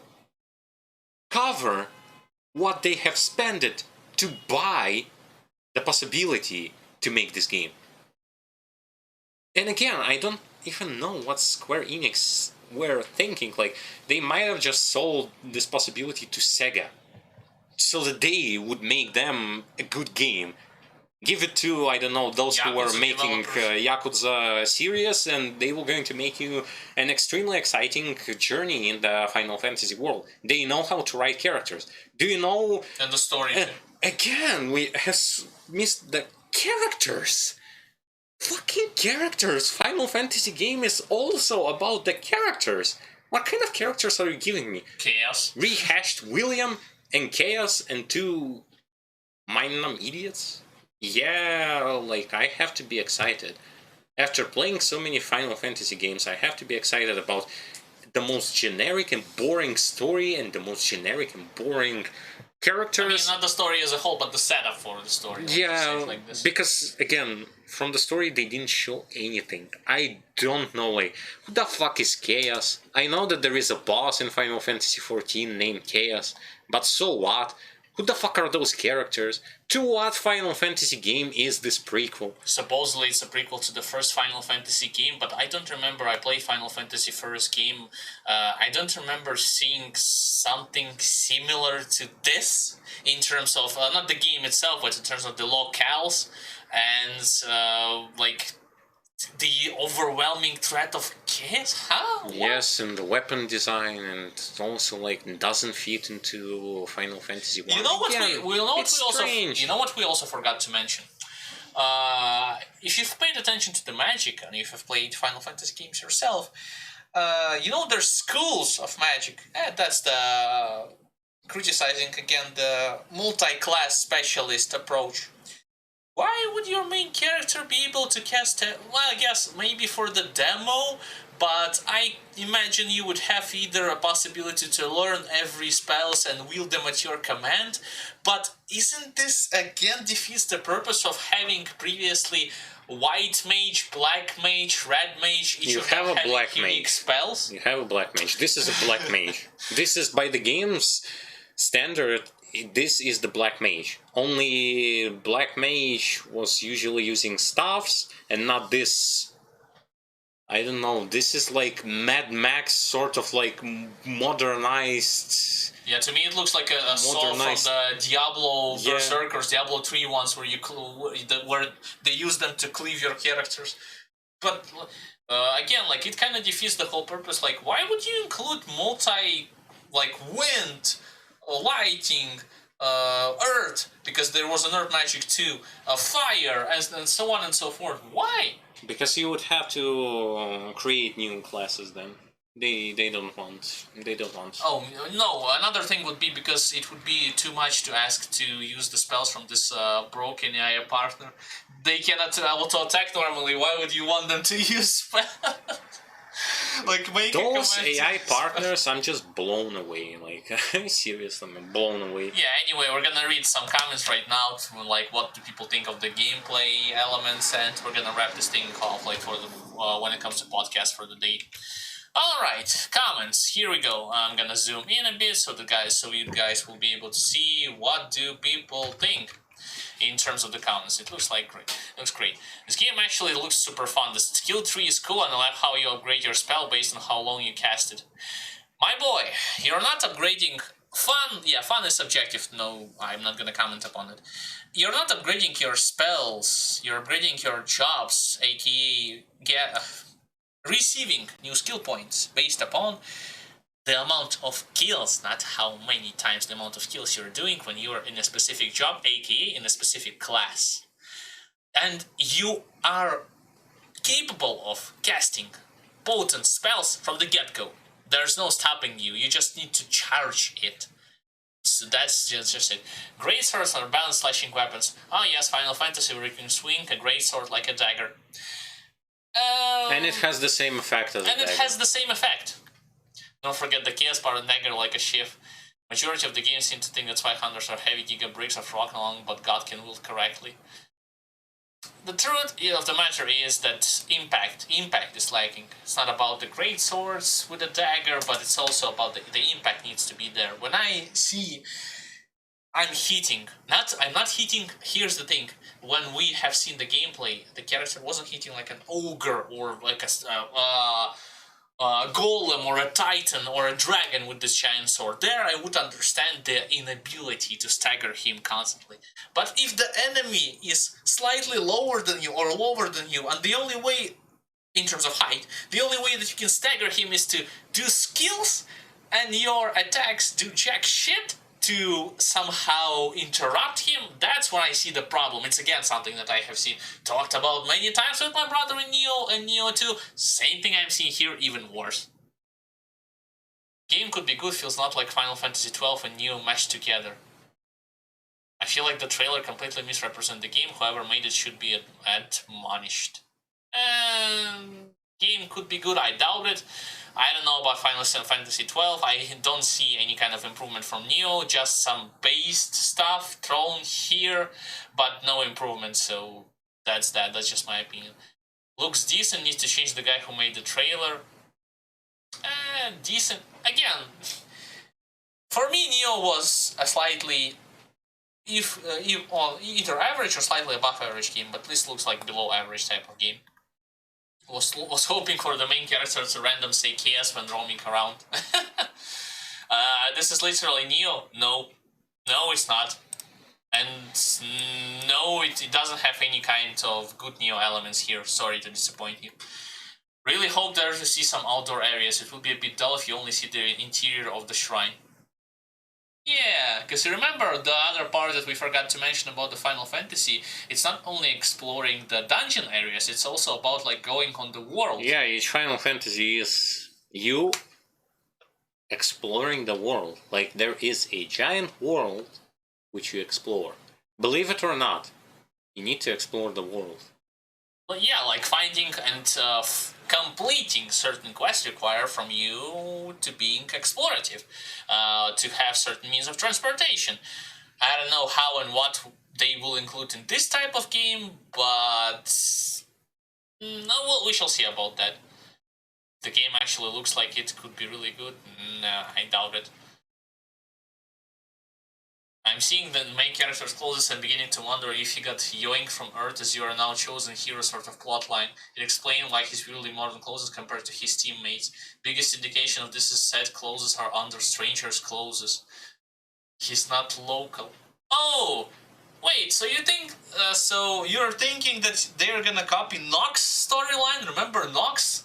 cover what they have spent it to buy the possibility to make this game. And again, I don't even know what Square Enix were thinking, like, they might have just sold this possibility to Sega so that they would make them a good game. Give it to, I don't know, those who were making Yakuza series, and they were going to make you an extremely exciting journey in the Final Fantasy world. They know how to write characters. Do you know... And the story. Again, we have missed the characters. Fucking characters! Final Fantasy game is also about the characters. What kind of characters are you giving me? Chaos. Rehashed William and Chaos and two mind-numb idiots? Yeah, like, I have to be excited. After playing so many Final Fantasy games, I have to be excited about the most generic and boring story and the most generic and boring characters. I mean, not the story as a whole, but the setup for the story. Yeah, like this. Because, again, from the story, they didn't show anything. I don't know, like, who the fuck is Chaos? I know that there is a boss in Final Fantasy XIV named Chaos, but so what? Who the fuck are those characters? To what Final Fantasy game is this prequel? Supposedly it's a prequel to the first Final Fantasy game, but I don't remember. I played Final Fantasy first game. I don't remember seeing something similar to this in terms of, not the game itself, but in terms of the locales and, like, the overwhelming threat of chaos? Huh? What? Yes, and the weapon design, and also like doesn't fit into Final Fantasy 1. You know what strange. You know what we also forgot to mention? If you've paid attention to the magic and if you've played Final Fantasy games yourself, you know there's schools of magic. That's the criticizing again the multi-class specialist approach. Why would your main character be able to cast it? Well, I guess maybe for the demo, but I imagine you would have either a possibility to learn every spells and wield them at your command, but isn't this again defeats the purpose of having previously white mage, black mage, red mage, each of them having unique spells? You have a black mage. This is a black mage. This is, by the game's standard, this is the black mage. Only black mage was usually using staffs and not this. I don't know, this is like Mad Max sort of like modernized. Yeah, to me it looks like a sword from the Diablo Berserkers, Diablo 3 ones where where they use them to cleave your characters. But again, like it kind of defeats the whole purpose. Like, why would you include like wind, lighting, earth, because there was an earth magic too, fire, and so on and so forth. Why? Because you would have to create new classes then. They don't want. Oh no! Another thing would be because it would be too much to ask to use the spells from this broken AI partner. They cannot auto attack normally. Why would you want them to use spells? Like make those AI partners, I'm just blown away. Like seriously, I'm blown away. Yeah. Anyway, we're gonna read some comments right now. Like, what do people think of the gameplay elements, and we're gonna wrap this thing off. Like for the when it comes to podcast for the day. All right, comments. Here we go. I'm gonna zoom in a bit so you guys will be able to see what do people think. In terms of the comments, it looks great. This game actually looks super fun. The skill tree is cool, and I love how you upgrade your spell based on how long you cast it. My boy, you're not upgrading fun. Yeah, fun is subjective. No, I'm not gonna comment upon it. You're not upgrading your spells. You're upgrading your jobs, aka receiving new skill points based upon the amount of kills, not how many times the amount of kills you're doing when you're in a specific job, aka in a specific class. And you are capable of casting potent spells from the get-go. There's no stopping you, you just need to charge it. So that's just it. Great swords are balanced slashing weapons. Oh yes, Final Fantasy Reaping Swing, a great sword like a dagger. And it has the same effect as a dagger. And it has the same effect. Don't forget the chaos power dagger like a shiv. Majority of the games seem to think that 500s are heavy giga bricks of rock along, but God can wield correctly. The truth of the matter is that impact is lacking. It's not about the great swords with a dagger, but it's also about the impact needs to be there. When I see I'm not hitting, here's the thing, when we have seen the gameplay, the character wasn't hitting like an ogre or like a golem or a titan or a dragon with this giant sword. There I would understand the inability to stagger him constantly. But if the enemy is slightly lower than you or lower than you, and the only way, in terms of height, the only way that you can stagger him is to do skills, and your attacks do jack shit to somehow interrupt him, that's when I see the problem. It's again something that I have seen talked about many times with my brother in Nioh and Nioh 2. Same thing I'm seeing here, even worse. Game could be good, feels not like Final Fantasy XII and Nioh meshed together. I feel like the trailer completely misrepresents the game, whoever made it should be admonished. Game could be good, I doubt it. I don't know about Final Fantasy XII. I don't see any kind of improvement from Nioh, just some based stuff thrown here, but no improvement, so that's that. That's just my opinion. Looks decent, needs to change the guy who made the trailer. Decent. Again, for me, Nioh was a slightly, either average or slightly above average game, but this looks like below average type of game. Was hoping for the main character to random say chaos when roaming around. This is literally Nioh. No, it's not. And no, it doesn't have any kind of good Nioh elements here. Sorry to disappoint you. Really hope there to see some outdoor areas. It will be a bit dull if you only see the interior of the shrine. Yeah, because remember the other part that we forgot to mention about the Final Fantasy, it's not only exploring the dungeon areas, it's also about like going on the world. Yeah, each Final Fantasy is you exploring the world. Like there is a giant world which you explore. Believe it or not, you need to explore the world. But yeah, like finding and completing certain quests require from you to being explorative, to have certain means of transportation. I don't know how and what they will include in this type of game, but no, well, we shall see about that. The game actually looks like it could be really good. Nah, I doubt it. I'm seeing the main character's clothes and beginning to wonder if he got yoinked from Earth as you are now chosen hero sort of plotline. It explains why he's really modern clothes compared to his teammates. Biggest indication of this is said clothes are under stranger's clothes. He's not local. Oh! Wait, so you think, so you're thinking that they're gonna copy Nox storyline? Remember Nox?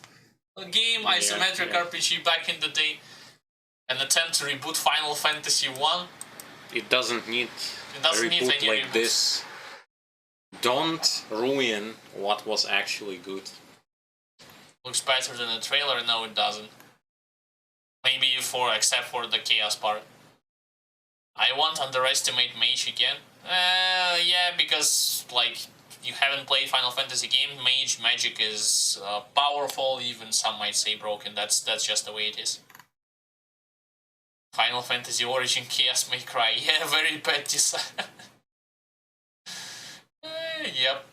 A game, isometric RPG back in the day. An attempt to reboot Final Fantasy 1? It doesn't need a reboot like this. Don't ruin what was actually good. Looks better than the trailer? No, it doesn't. Maybe except for the chaos part. I won't underestimate Mage again. Yeah, because like you haven't played Final Fantasy game, magic is powerful. Even some might say broken. That's just the way it is. Final Fantasy Origin Chaos may cry. Yeah, very bad design. Yep.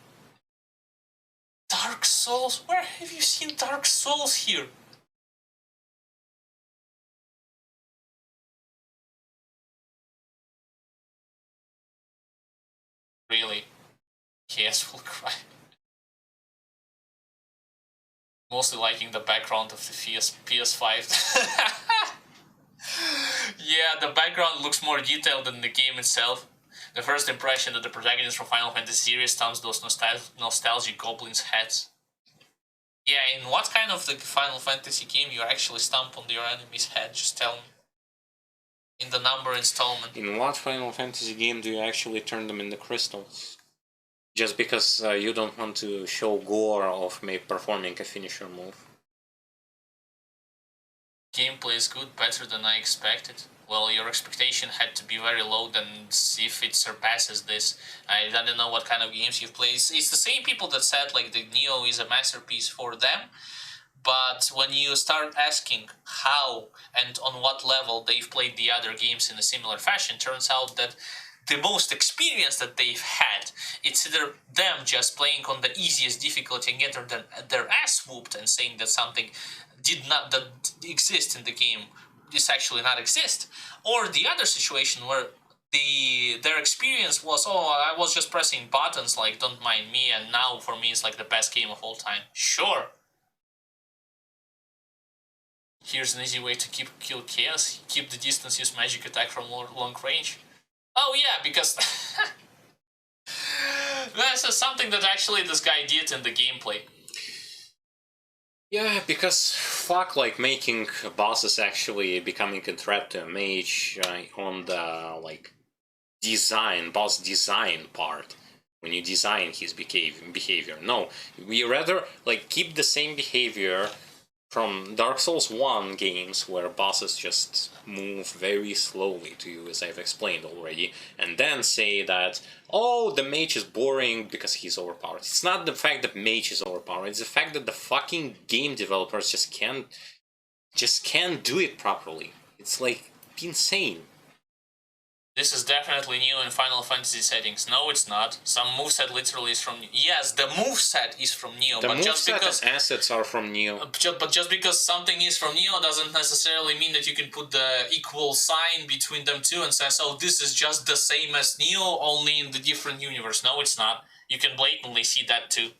Dark Souls? Where have you seen Dark Souls here? Really? Chaos will cry. Mostly liking the background of the PS5. Yeah, the background looks more detailed than the game itself. The first impression that the protagonist from Final Fantasy series stamps those nostalgic goblins' heads. Yeah, in what kind of the Final Fantasy game you actually stamp on your enemy's head? Just tell me. In the number installment. In what Final Fantasy game do you actually turn them into crystals? Just because you don't want to show gore of performing a finisher move. Gameplay is good, better than I expected. Well, your expectation had to be very low than if it surpasses this. I don't know what kind of games you've played. It's the same people that said like the Nioh is a masterpiece for them, but when you start asking how and on what level they've played the other games in a similar fashion, turns out that the most experience that they've had, it's either them just playing on the easiest difficulty and getting their ass whooped and saying that something that exist in the game is actually not exist, or the other situation where their experience was, oh, I was just pressing buttons, like don't mind me, and now for me it's like the best game of all time. Sure, Here's an easy way to kill chaos. Keep the distance, use magic attack from long range. Oh yeah, because this is something that actually this guy did in the gameplay. Yeah, because fuck, like, making bosses actually becoming a threat to a mage on the, like, boss design part. When you design his behavior. No, we rather, like, keep the same behavior from Dark Souls 1 games, where bosses just move very slowly to you, as I've explained already, and then say that, oh, the mage is boring because he's overpowered. It's not the fact that mage is overpowered, it's the fact that the fucking game developers just can't do it properly. It's, like, insane. This is definitely new in Final Fantasy settings. No, it's not. Some moveset literally is from... Yes, the moveset is from Nioh. The moveset and assets are from Nioh. But just because something is from Nioh doesn't necessarily mean that you can put the equal sign between them two and say, oh, this is just the same as Nioh, only in the different universe. No, it's not. You can blatantly see that too.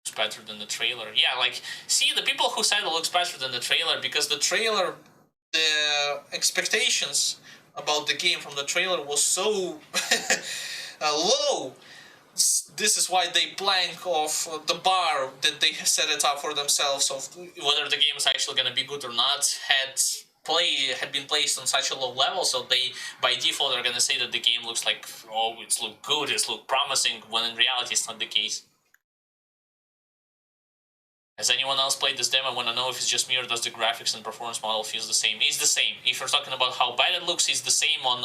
It's better than the trailer. Yeah, like, see, the people who said it looks better than the trailer, because the trailer... The expectations about the game from the trailer was so low. This is why they blank off the bar that they set it up for themselves of whether the game is actually going to be good or not had been placed on such a low level, so they by default are going to say that the game looks like, oh, it's look good, it's look promising, when in reality it's not the case. Has anyone else played this demo? I want to know if it's just me or does the graphics and performance model feels the same? It's the same. If you're talking about how bad it looks, it's the same on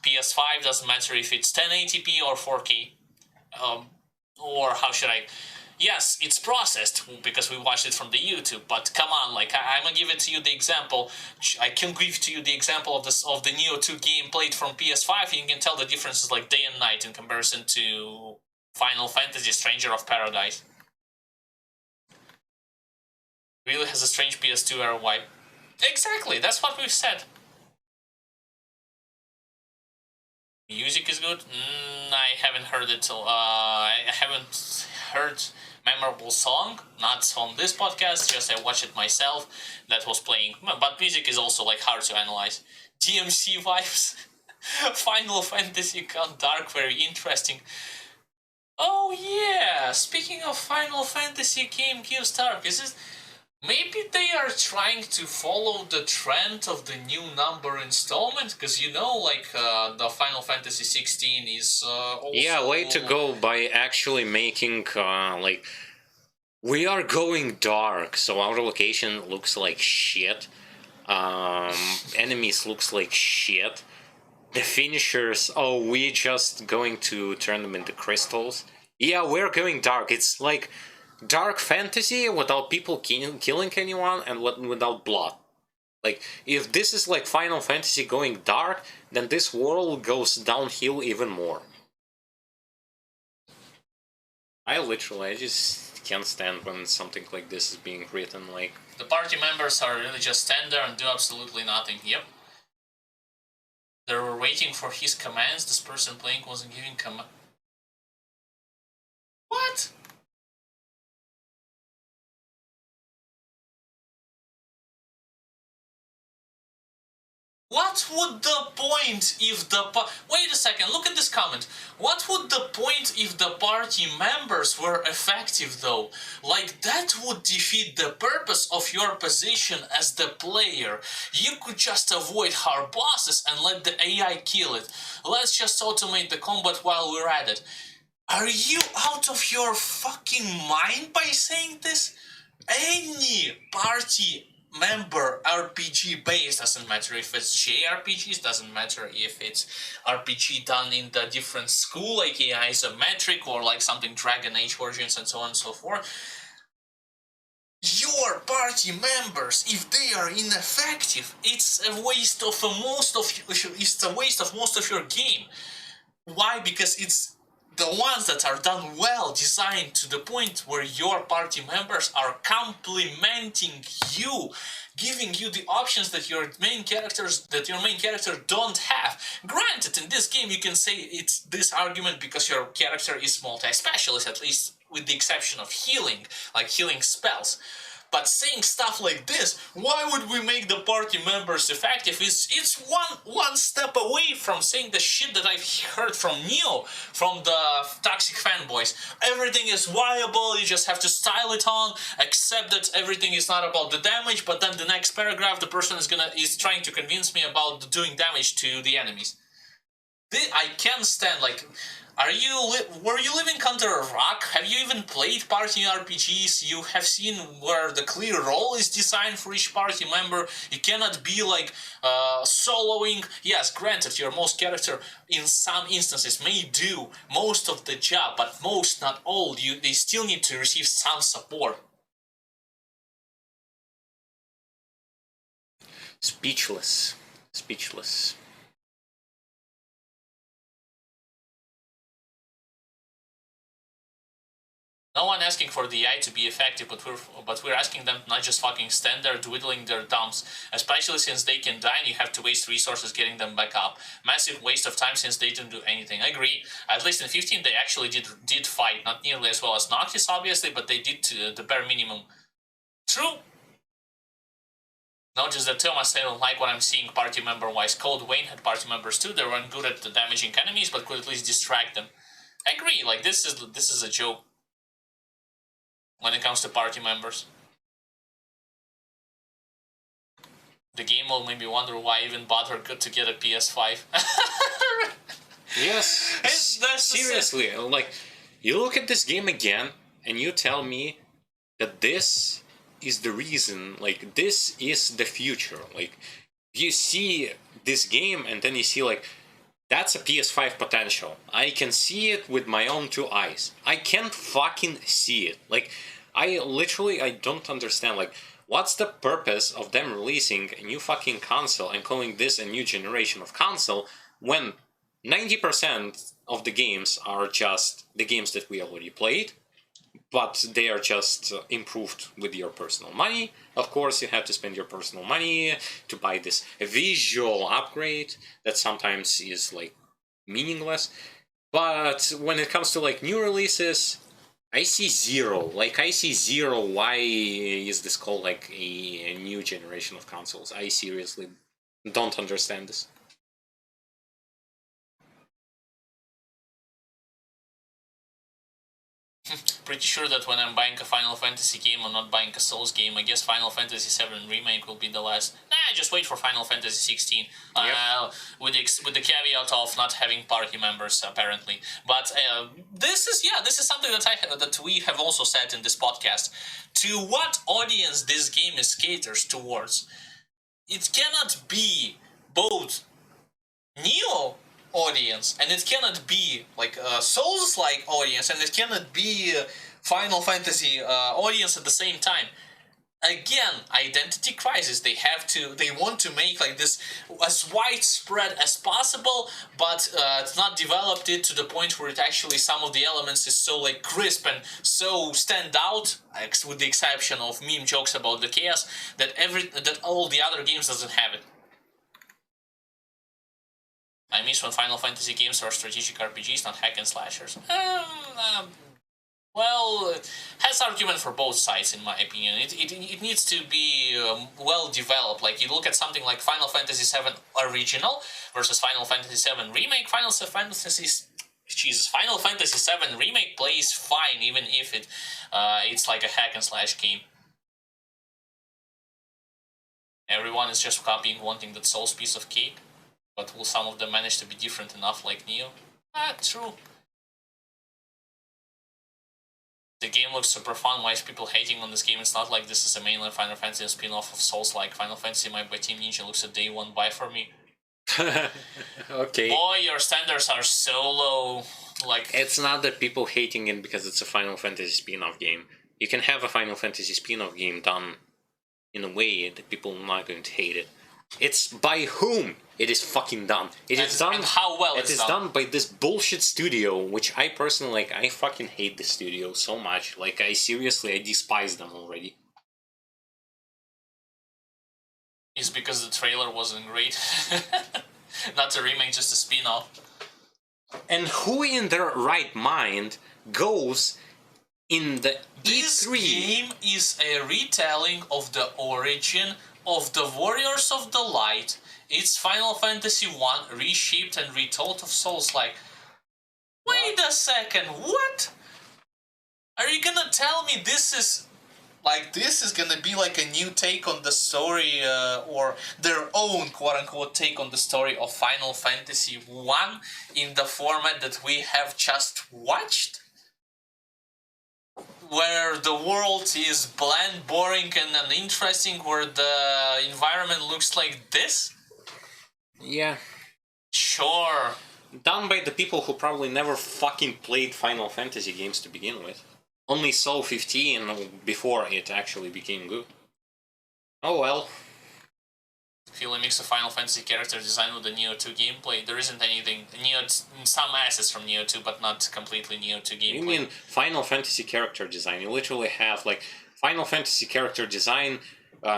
PS5. Doesn't matter if it's 1080p or 4K. Or how should I... Yes, it's processed because we watched it from the YouTube, but come on, like, I'm gonna give it to you the example. I can give to you the example of the Nioh 2 game played from PS5, and you can tell the differences like day and night in comparison to Final Fantasy Stranger of Paradise. Really has a strange PS2 era vibe. Exactly, that's what we've said. Music is good? I haven't heard it till, I haven't heard memorable song, not on this podcast, just I watched it myself, that was playing, but music is also, like, hard to analyze. DMC vibes, Final Fantasy Gone Dark, very interesting. Oh yeah, speaking of Final Fantasy game Gears Dark, is it... Maybe they are trying to follow the trend of the new number installment, because you know, like, the Final Fantasy 16 is also... Yeah, way to go by actually making, like, we are going dark, so our location looks like shit, enemies looks like shit, the finishers, oh, we just going to turn them into crystals. Yeah, we're going dark, it's like... dark fantasy without people killing anyone and without blood. Like, if this is like Final Fantasy going dark, then this world goes downhill even more. I just can't stand when something like this is being written, like... The party members are really just stand there and do absolutely nothing, yep. They were waiting for his commands, this person playing wasn't giving command... What? What would the point if the... Wait a second, look at this comment. What would the point if the party members were effective, though? Like, that would defeat the purpose of your position as the player. You could just avoid hard bosses and let the AI kill it. Let's just automate the combat while we're at it. Are you out of your fucking mind by saying this? Any party member RPG based, doesn't matter if it's JRPGs, doesn't matter if it's RPG done in the different school like AI isometric or like something Dragon Age versions and so on and so forth. Your party members, if they are ineffective, it's a waste of most of your game. Why? Because it's the ones that are done well, designed to the point where your party members are complementing you, giving you the options that your main character don't have. Granted, in this game you can say it's this argument because your character is multi-specialist, at least with the exception of healing, like healing spells. But saying stuff like this, why would we make the party members effective? It's one step away from saying the shit that I've heard from Nioh, from the toxic fanboys. Everything is viable, you just have to style it on, accept that everything is not about the damage, but then the next paragraph the person is trying to convince me about doing damage to the enemies. I can't stand, like, were you living under a rock? Have you even played party RPGs? You have seen where the clear role is designed for each party member. You cannot be like soloing. Yes, granted, your most character in some instances may do most of the job, but most, not all, they still need to receive some support. Speechless. Speechless. No one asking for the AI to be effective, but we're asking them not just fucking stand there dwindling their dumps, especially since they can die and you have to waste resources getting them back up. Massive waste of time since they didn't do anything. I agree. At least in 15 they actually did fight, not nearly as well as Noctis obviously, but they did the bare minimum. True. Notice that Thomas, I don't like what I'm seeing party member wise. Cold Wayne had party members too. They weren't good at damaging enemies, but could at least distract them. I agree. Like this is a joke when it comes to party members. The game will make me wonder why I even bother to get a PS5. Yes. Seriously, like, you look at this game again and you tell me that this is the reason, like, this is the future. Like, you see this game and then you see, like, that's a PS5 potential. I can see it with my own two eyes. I can't fucking see it. Like, I don't understand, like, what's the purpose of them releasing a new fucking console and calling this a new generation of console when 90% of the games are just the games that we already played, but they are just improved with your personal money. Of course, you have to spend your personal money to buy this visual upgrade that sometimes is, like, meaningless. But when it comes to, like, new releases, I see zero. Like, I see zero. Why is this called, like, a new generation of consoles? I seriously don't understand this. Pretty sure that when I'm buying a Final Fantasy game, I'm not buying a Souls game. I guess Final Fantasy VII Remake will be the last. Nah, just wait for Final Fantasy XVI. Yep. With the caveat of not having party members, apparently. But this is something that we have also said in this podcast. To what audience this game is caters towards? It cannot be both Nioh audience, and it cannot be like a Souls-like audience, and it cannot be Final Fantasy audience at the same time. Again, identity crisis. They want to make like this as widespread as possible, but it's not developed it to the point where it actually some of the elements is so like crisp and so stand out, with the exception of meme jokes about the chaos, that all the other games doesn't have it. I miss when Final Fantasy games are strategic RPGs, not hack and slashers. Well, has argument for both sides, in my opinion. It needs to be well developed. Like, you look at something like Final Fantasy VII Original versus Final Fantasy VII Remake. Final Fantasy VII Remake plays fine, even if it's like a hack and slash game. Everyone is just copying one thing, that Souls piece of cake. But will some of them manage to be different enough, like Nioh? True. The game looks super fun. Why is people hating on this game? It's not like this is a mainline Final Fantasy spin-off of Souls, like Final Fantasy by Team Ninja looks a day one buy for me. Okay. Boy, your standards are so low. Like, it's not that people hating it because it's a Final Fantasy spin-off game. You can have a Final Fantasy spin-off game done in a way that people are not going to hate it. It's by whom it is fucking done. It is done. And how well it is done by this bullshit studio, which I personally like. I fucking hate this studio so much. Like, I despise them already. It's because the trailer wasn't great. Not a remake, just a spin-off. And who in their right mind goes in the This E3. game is a retelling of the origin of the Warriors of the Light. It's Final Fantasy 1 reshaped and retold of Souls-like. Wait a second, what? Are you gonna tell me this is gonna be like a new take on the story, or their own quote-unquote take on the story of Final Fantasy 1 in the format that we have just watched? Where the world is bland, boring, and uninteresting, where the environment looks like this? Yeah. Sure. Done by the people who probably never fucking played Final Fantasy games to begin with. Only saw 15 before it actually became good. Oh well. Feel a mix of Final Fantasy character design with the Nioh 2 gameplay. There isn't anything. Some assets from Nioh 2, but not completely Nioh 2 gameplay. You mean Final Fantasy character design? You literally have like Final Fantasy character design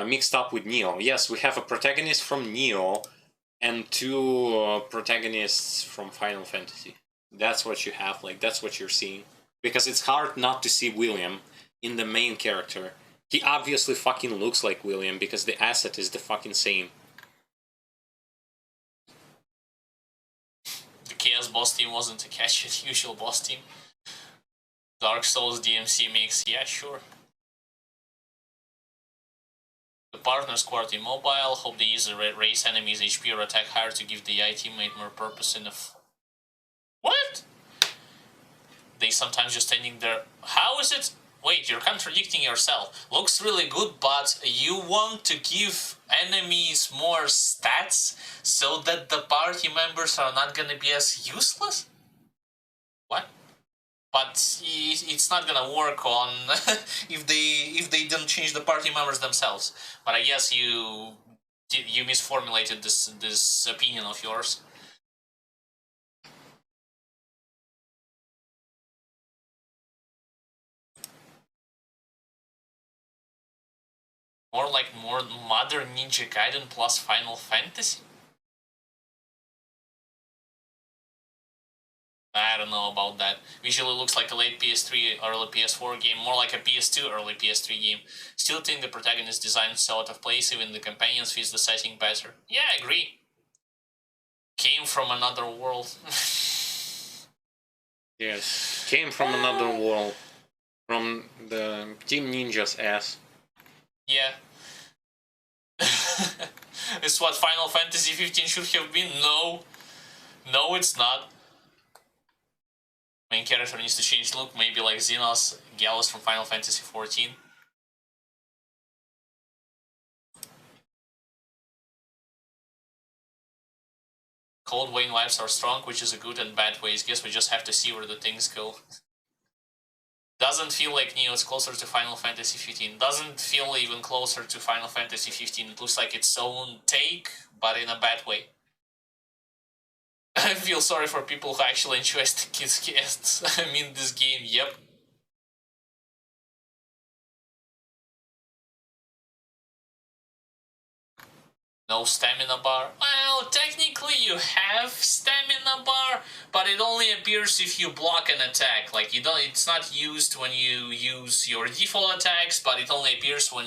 mixed up with Nioh. Yes, we have a protagonist from Nioh and two protagonists from Final Fantasy. That's what you have. Like that's what you're seeing. Because it's hard not to see William in the main character. He obviously fucking looks like William because the asset is the fucking same. The Chaos boss team wasn't a catch as usual boss team. Dark Souls DMC mix, yeah, sure. The partner squad immobile, hope they use the raise enemies HP or attack higher to give the AI teammate more purpose in the What? They sometimes just standing there. How is it? Wait, you're contradicting yourself. Looks really good, but you want to give enemies more stats so that the party members are not gonna be as useless? What? But it's not gonna work on if they don't change the party members themselves. But I guess you misformulated this opinion of yours. More like more modern Ninja Gaiden plus Final Fantasy? I don't know about that. Visually looks like a late PS3, early PS4 game, more like a PS2, early PS3 game. Still think the protagonist design is so out of place, even the companions fits the setting better. Yeah, I agree. Came from another world. Yes, came from another world. From the Team Ninja's ass. Yeah. It's what Final Fantasy 15 should have been? No. No, it's not. Main character needs to change look, maybe like Xenos Gallus from Final Fantasy 14. Cold Wayne vibes are strong, which is a good and bad ways. Guess we just have to see where the things go. Doesn't feel like Nioh, it's closer to Final Fantasy 15. Doesn't feel even closer to Final Fantasy 15. It looks like its own take, but in a bad way. I feel sorry for people who actually enjoy the kids' casts. I mean, this game, yep. No stamina bar. Well, technically you have stamina bar, but it only appears if you block an attack. Like you don't. It's not used when you use your default attacks, but it only appears when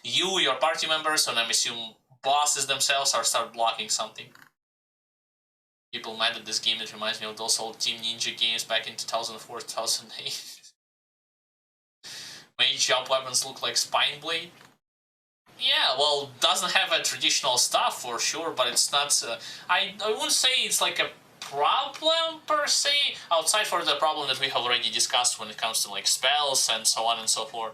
you, your party members, and I'm assuming bosses themselves, are start blocking something. People mad at this game. It reminds me of those old Team Ninja games back in 2004, 2008. Mage jump weapons look like Spine Blade. Yeah, well, doesn't have a traditional stuff for sure, but it's not. I wouldn't say it's like a problem per se, outside for the problem that we have already discussed when it comes to like spells and so on and so forth.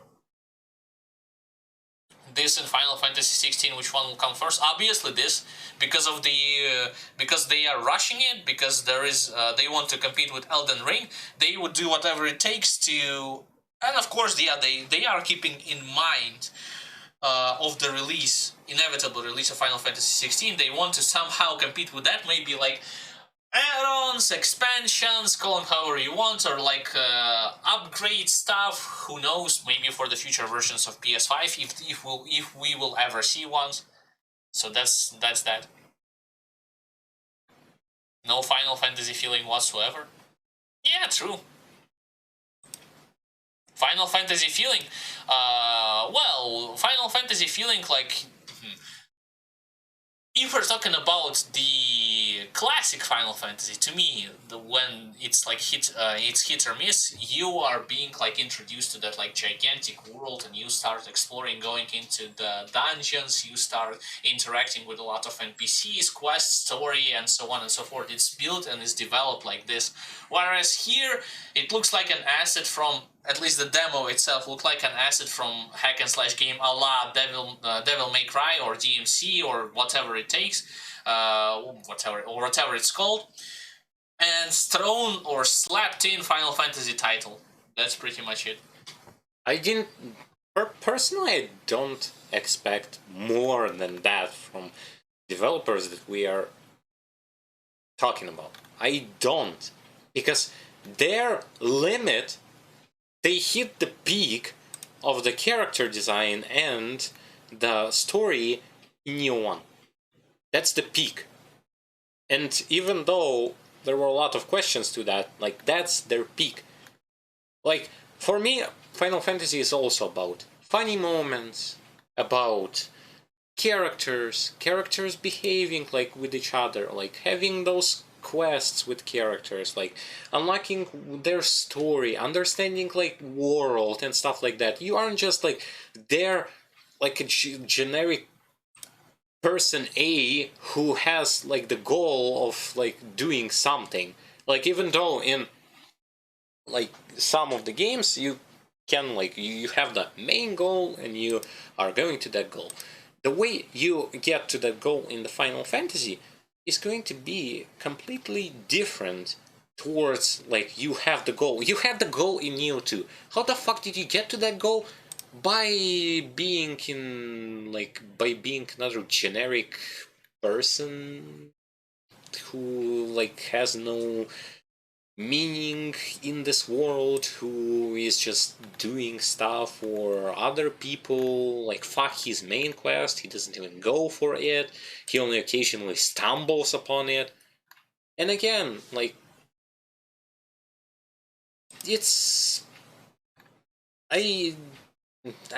This and Final Fantasy 16, which one will come first? Obviously this, because of the because they are rushing it, because there is they want to compete with Elden Ring. They would do whatever it takes to, and of course, yeah, they are keeping in mind. Of the release, inevitable release of Final Fantasy 16, they want to somehow compete with that, maybe like add-ons, expansions, call them however you want, or like upgrade stuff, who knows, maybe for the future versions of PS5, if we will ever see ones. So that's that. No Final Fantasy feeling whatsoever. Yeah, true. Final Fantasy feeling. Well, Final Fantasy feeling like. If we're talking about the classic Final Fantasy, to me, when it's like it's hit or miss, you are being like introduced to that like gigantic world, and you start exploring, going into the dungeons, you start interacting with a lot of NPCs, quest, story, and so on and so forth. It's built and is developed like this. Whereas here, it looks like an asset from, at least the demo itself looked like an asset from hack and slash game a la Devil May Cry or DMC or whatever it takes, whatever it's called, and thrown or slapped in Final Fantasy title. That's pretty much it. I didn't personally. I don't expect more than that from developers that we are talking about. I don't, because their limit, they hit the peak of the character design and the story in Nioh 1. That's the peak. And even though there were a lot of questions to that, like, that's their peak. Like, for me, Final Fantasy is also about funny moments, about characters behaving like with each other, like having those quests with characters, like unlocking their story, understanding like world and stuff like that. You aren't just like there like a generic person A who has like the goal of like doing something. Like, even though in like some of the games you can like you have the main goal and you are going to that goal, the way you get to that goal in the Final Fantasy is going to be completely different towards like you have the goal. You had the goal in Nioh 2. How the fuck did you get to that goal? By being another generic person who like has no meaning in this world, who is just doing stuff for other people. Like, fuck his main quest, he doesn't even go for it, he only occasionally stumbles upon it. And again, like, it's I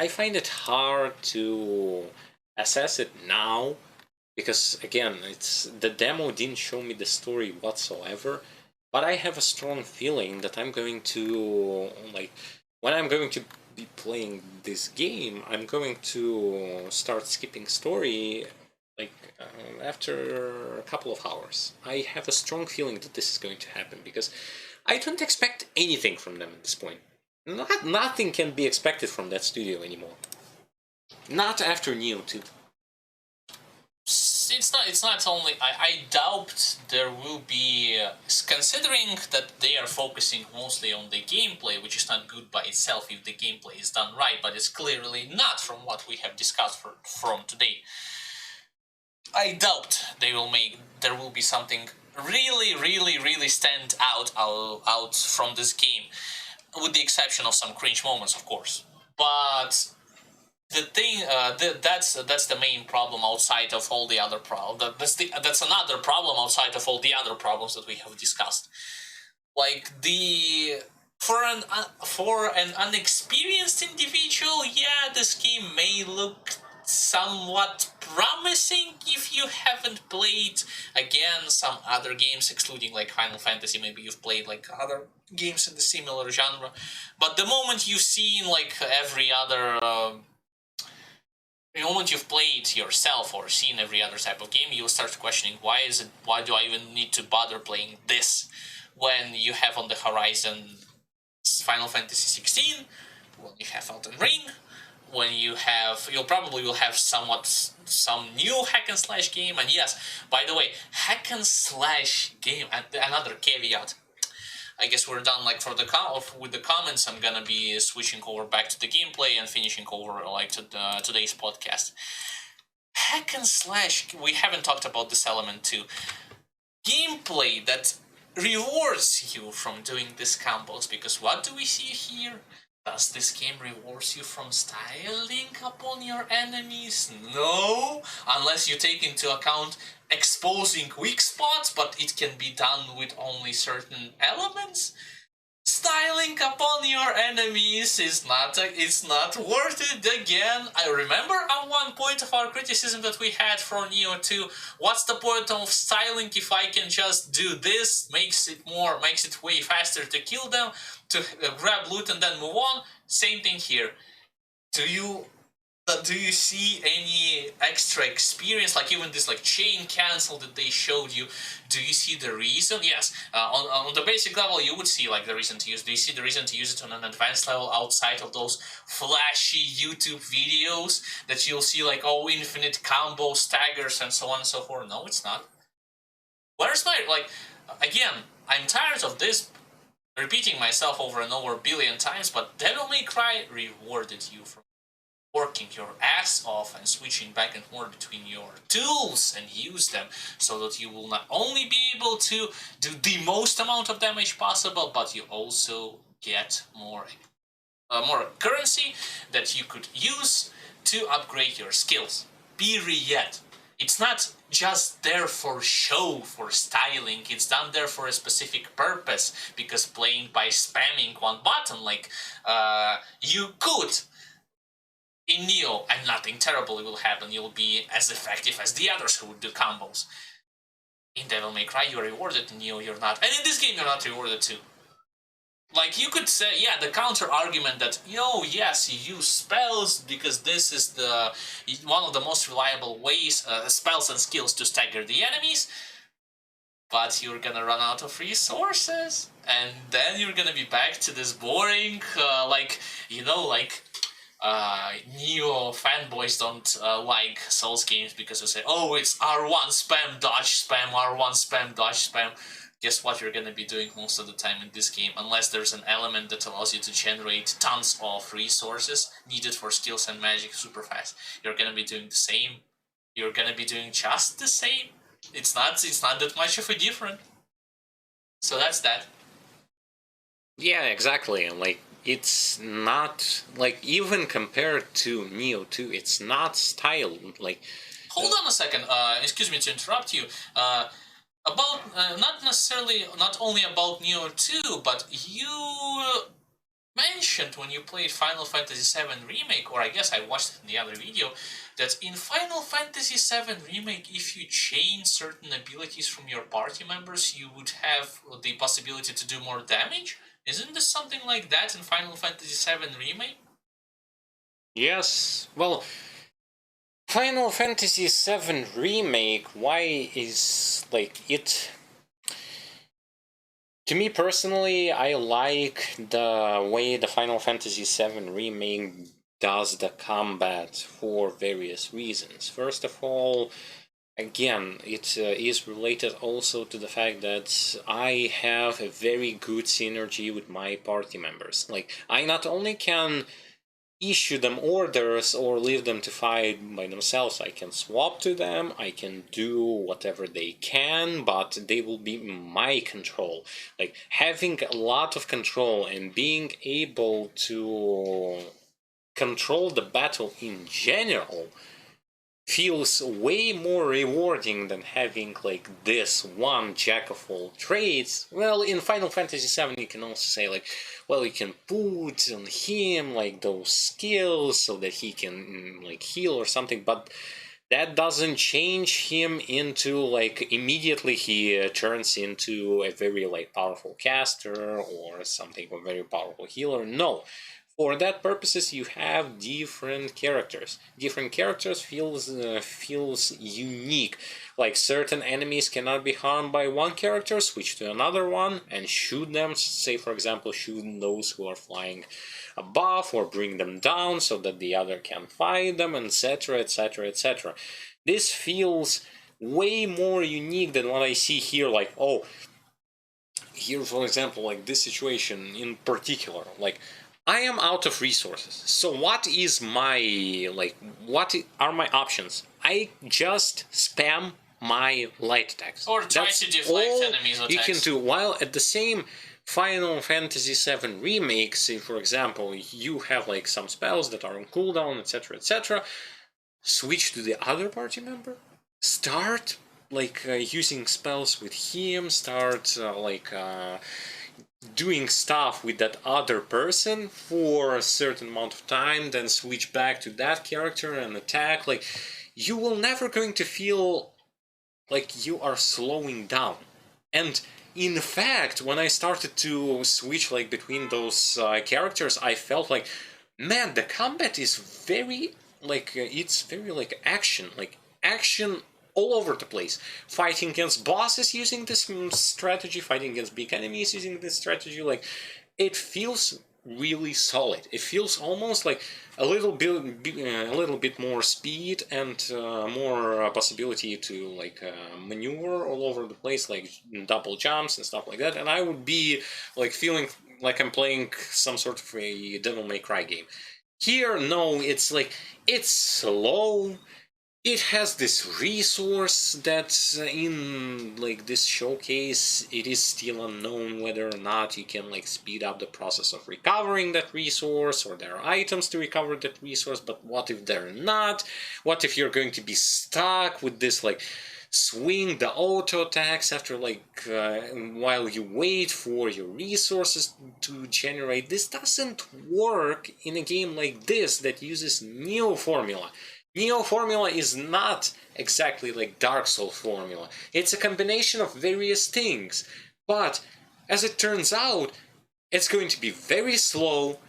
find it hard to assess it now, because again, it's the demo didn't show me the story whatsoever. But I have a strong feeling that I'm going to, like, when I'm going to be playing this game, I'm going to start skipping story, like, after a couple of hours. I have a strong feeling that this is going to happen, because I don't expect anything from them at this point. Nothing can be expected from that studio anymore. Not after Nioh 2. It's not only I doubt there will be considering that they are focusing mostly on the gameplay, which is not good by itself if the gameplay is done right, but it's clearly not from what we have discussed from today. I doubt there will be something really stand out from this game, with the exception of some cringe moments, of course. But the thing that's the main problem outside of all the other problems. That's another problem outside of all the other problems that we have discussed. Like, for an unexperienced individual, yeah, this game may look somewhat promising if you haven't played again some other games, excluding like Final Fantasy. Maybe you've played like other games in the similar genre, but the moment you've seen like every other the moment you've played yourself or seen every other type of game, you'll start questioning why do I even need to bother playing this when you have on the horizon Final Fantasy 16, when you have Elden Ring, when you'll probably will have some new hack and slash game. And yes, by the way, hack and slash game, another caveat. I guess we're done like with the comments. I'm gonna be switching over back to the gameplay and finishing over like to today's podcast. Hack and slash, we haven't talked about this element too. Gameplay that rewards you from doing these combos, because what do we see here? Does this game rewards you from styling upon your enemies? No, unless you take into account exposing weak spots, but it can be done with only certain elements. styling upon your enemies is it's not worth it. Again, I remember at one point of our criticism that we had for Nioh 2, what's the point of styling if I can just do this, makes it way faster to kill them, to grab loot and then move on. Same thing here. Do you see any extra experience, like even this like chain cancel that they showed you? Do you see the reason? Yes, on the basic level you would see like the reason to use. Do you see the reason to use it on an advanced level outside of those flashy YouTube videos that you'll see like, oh, infinite combo staggers and so on and so forth? No, it's not. Where's my, like, again, I'm tired of this repeating myself over and over a billion times, but Devil May Cry rewarded you for working your ass off and switching back and forth between your tools and use them so that you will not only be able to do the most amount of damage possible, but you also get more currency that you could use to upgrade your skills. Period. It's not just there for show, for styling, it's done there for a specific purpose, because playing by spamming one button, like, you could in Nioh, and nothing terrible will happen. You'll be as effective as the others who would do combos. In Devil May Cry, you're rewarded. In Nioh, you're not. And in this game, you're not rewarded too. Like, you could say, yeah, the counter argument that, yes, you use spells because this is one of the most reliable ways, spells and skills to stagger the enemies, but you're gonna run out of resources, and then you're gonna be back to this boring, Nioh fanboys don't like Souls games because they say, oh, it's R1 spam, dodge spam, R1 spam, dodge spam. Guess what you're gonna be doing most of the time in this game, unless there's an element that allows you to generate tons of resources needed for skills and magic super fast. You're gonna be doing the same. You're gonna be doing just the same. It's not that much of a difference. So that's that. Yeah, exactly. Like, it's not, like, even compared to Nioh 2, it's not styled. Like, hold on a second. Excuse me to interrupt you. About not only about Nioh 2, but you mentioned when you played Final Fantasy VII Remake, or I guess I watched it in the other video, that in Final Fantasy VII Remake, if you change certain abilities from your party members, you would have the possibility to do more damage. Isn't this something like that in Final Fantasy VII Remake? Yes. Well, Final Fantasy VII Remake, why is, like, it... To me personally, I like the way the Final Fantasy VII Remake does the combat for various reasons. First of all, again, it is related also to the fact that I have a very good synergy with my party members. Like, I not only can issue them orders or leave them to fight by themselves, I can swap to them, I can do whatever they can, but they will be in my control. Like, having a lot of control and being able to control the battle in general feels way more rewarding than having, like, this one jack of all trades. Well, in Final Fantasy VII you can also say, like, well, you can put on him, like, those skills so that he can, like, heal or something, but that doesn't change him into, like, immediately he turns into a very, like, powerful caster or something, a very powerful healer. No. For that purposes, you have different characters. Different characters feels unique. Like, certain enemies cannot be harmed by one character, switch to another one and shoot them. Say, for example, shoot those who are flying above or bring them down so that the other can fight them, etc, etc, etc. This feels way more unique than what I see here. Like, oh, here, for example, like this situation in particular, like, I am out of resources. So what is my, like, what are my options? I just spam my light attacks. Or try to deflect enemies' attacks. You can do, while at the same Final Fantasy VII Remake, say, for example, you have, like, some spells that are on cooldown, etc, etc. Switch to the other party member. Start, like, using spells with him. Start, doing stuff with that other person for a certain amount of time, then switch back to that character and attack, like, you will never going to feel like you are slowing down. And in fact, when I started to switch like between those characters, I felt like, man, the combat is very like it's very like action all over the place. Fighting against bosses using this strategy, fighting against big enemies using this strategy, like, it feels really solid. It feels almost like a little bit more speed and more possibility to like maneuver all over the place, like double jumps and stuff like that. And I would be like feeling like I'm playing some sort of a Devil May Cry game. Here, no, it's like, it's slow. It has this resource that in like this showcase, it is still unknown whether or not you can like speed up the process of recovering that resource, or there are items to recover that resource. But what if they're not? What if you're going to be stuck with this like swing the auto attacks after like while you wait for your resources to generate? This doesn't work in a game like this that uses Nioh formula. Nioh formula is not exactly like Dark Souls formula. It's a combination of various things. But as it turns out, it's going to be very slow.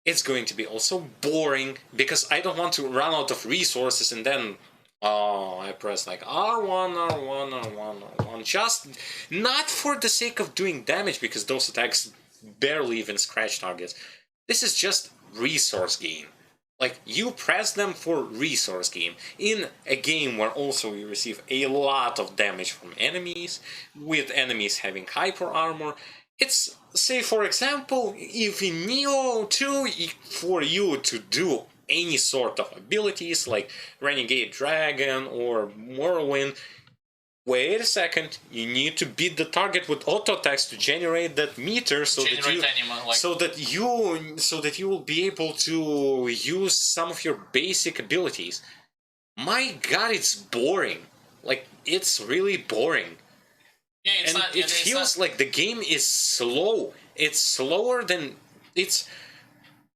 It's going to be also boring, because I don't want to run out of resources and then I press like R1, R1, R1, R1, just not for the sake of doing damage, because those attacks barely even scratch targets. This is just resource gain. Like, you press them for resource gain. In a game where also you receive a lot of damage from enemies, with enemies having hyper armor, it's, say for example, if in Nioh 2, for you to do any sort of abilities like Renegade Dragon or Whirlwind, wait a second, you need to beat the target with auto attacks to generate that meter, so that you will be able to use some of your basic abilities. My god, it's boring. Like, it's really boring. Yeah, it feels like the game is slow. It's slower than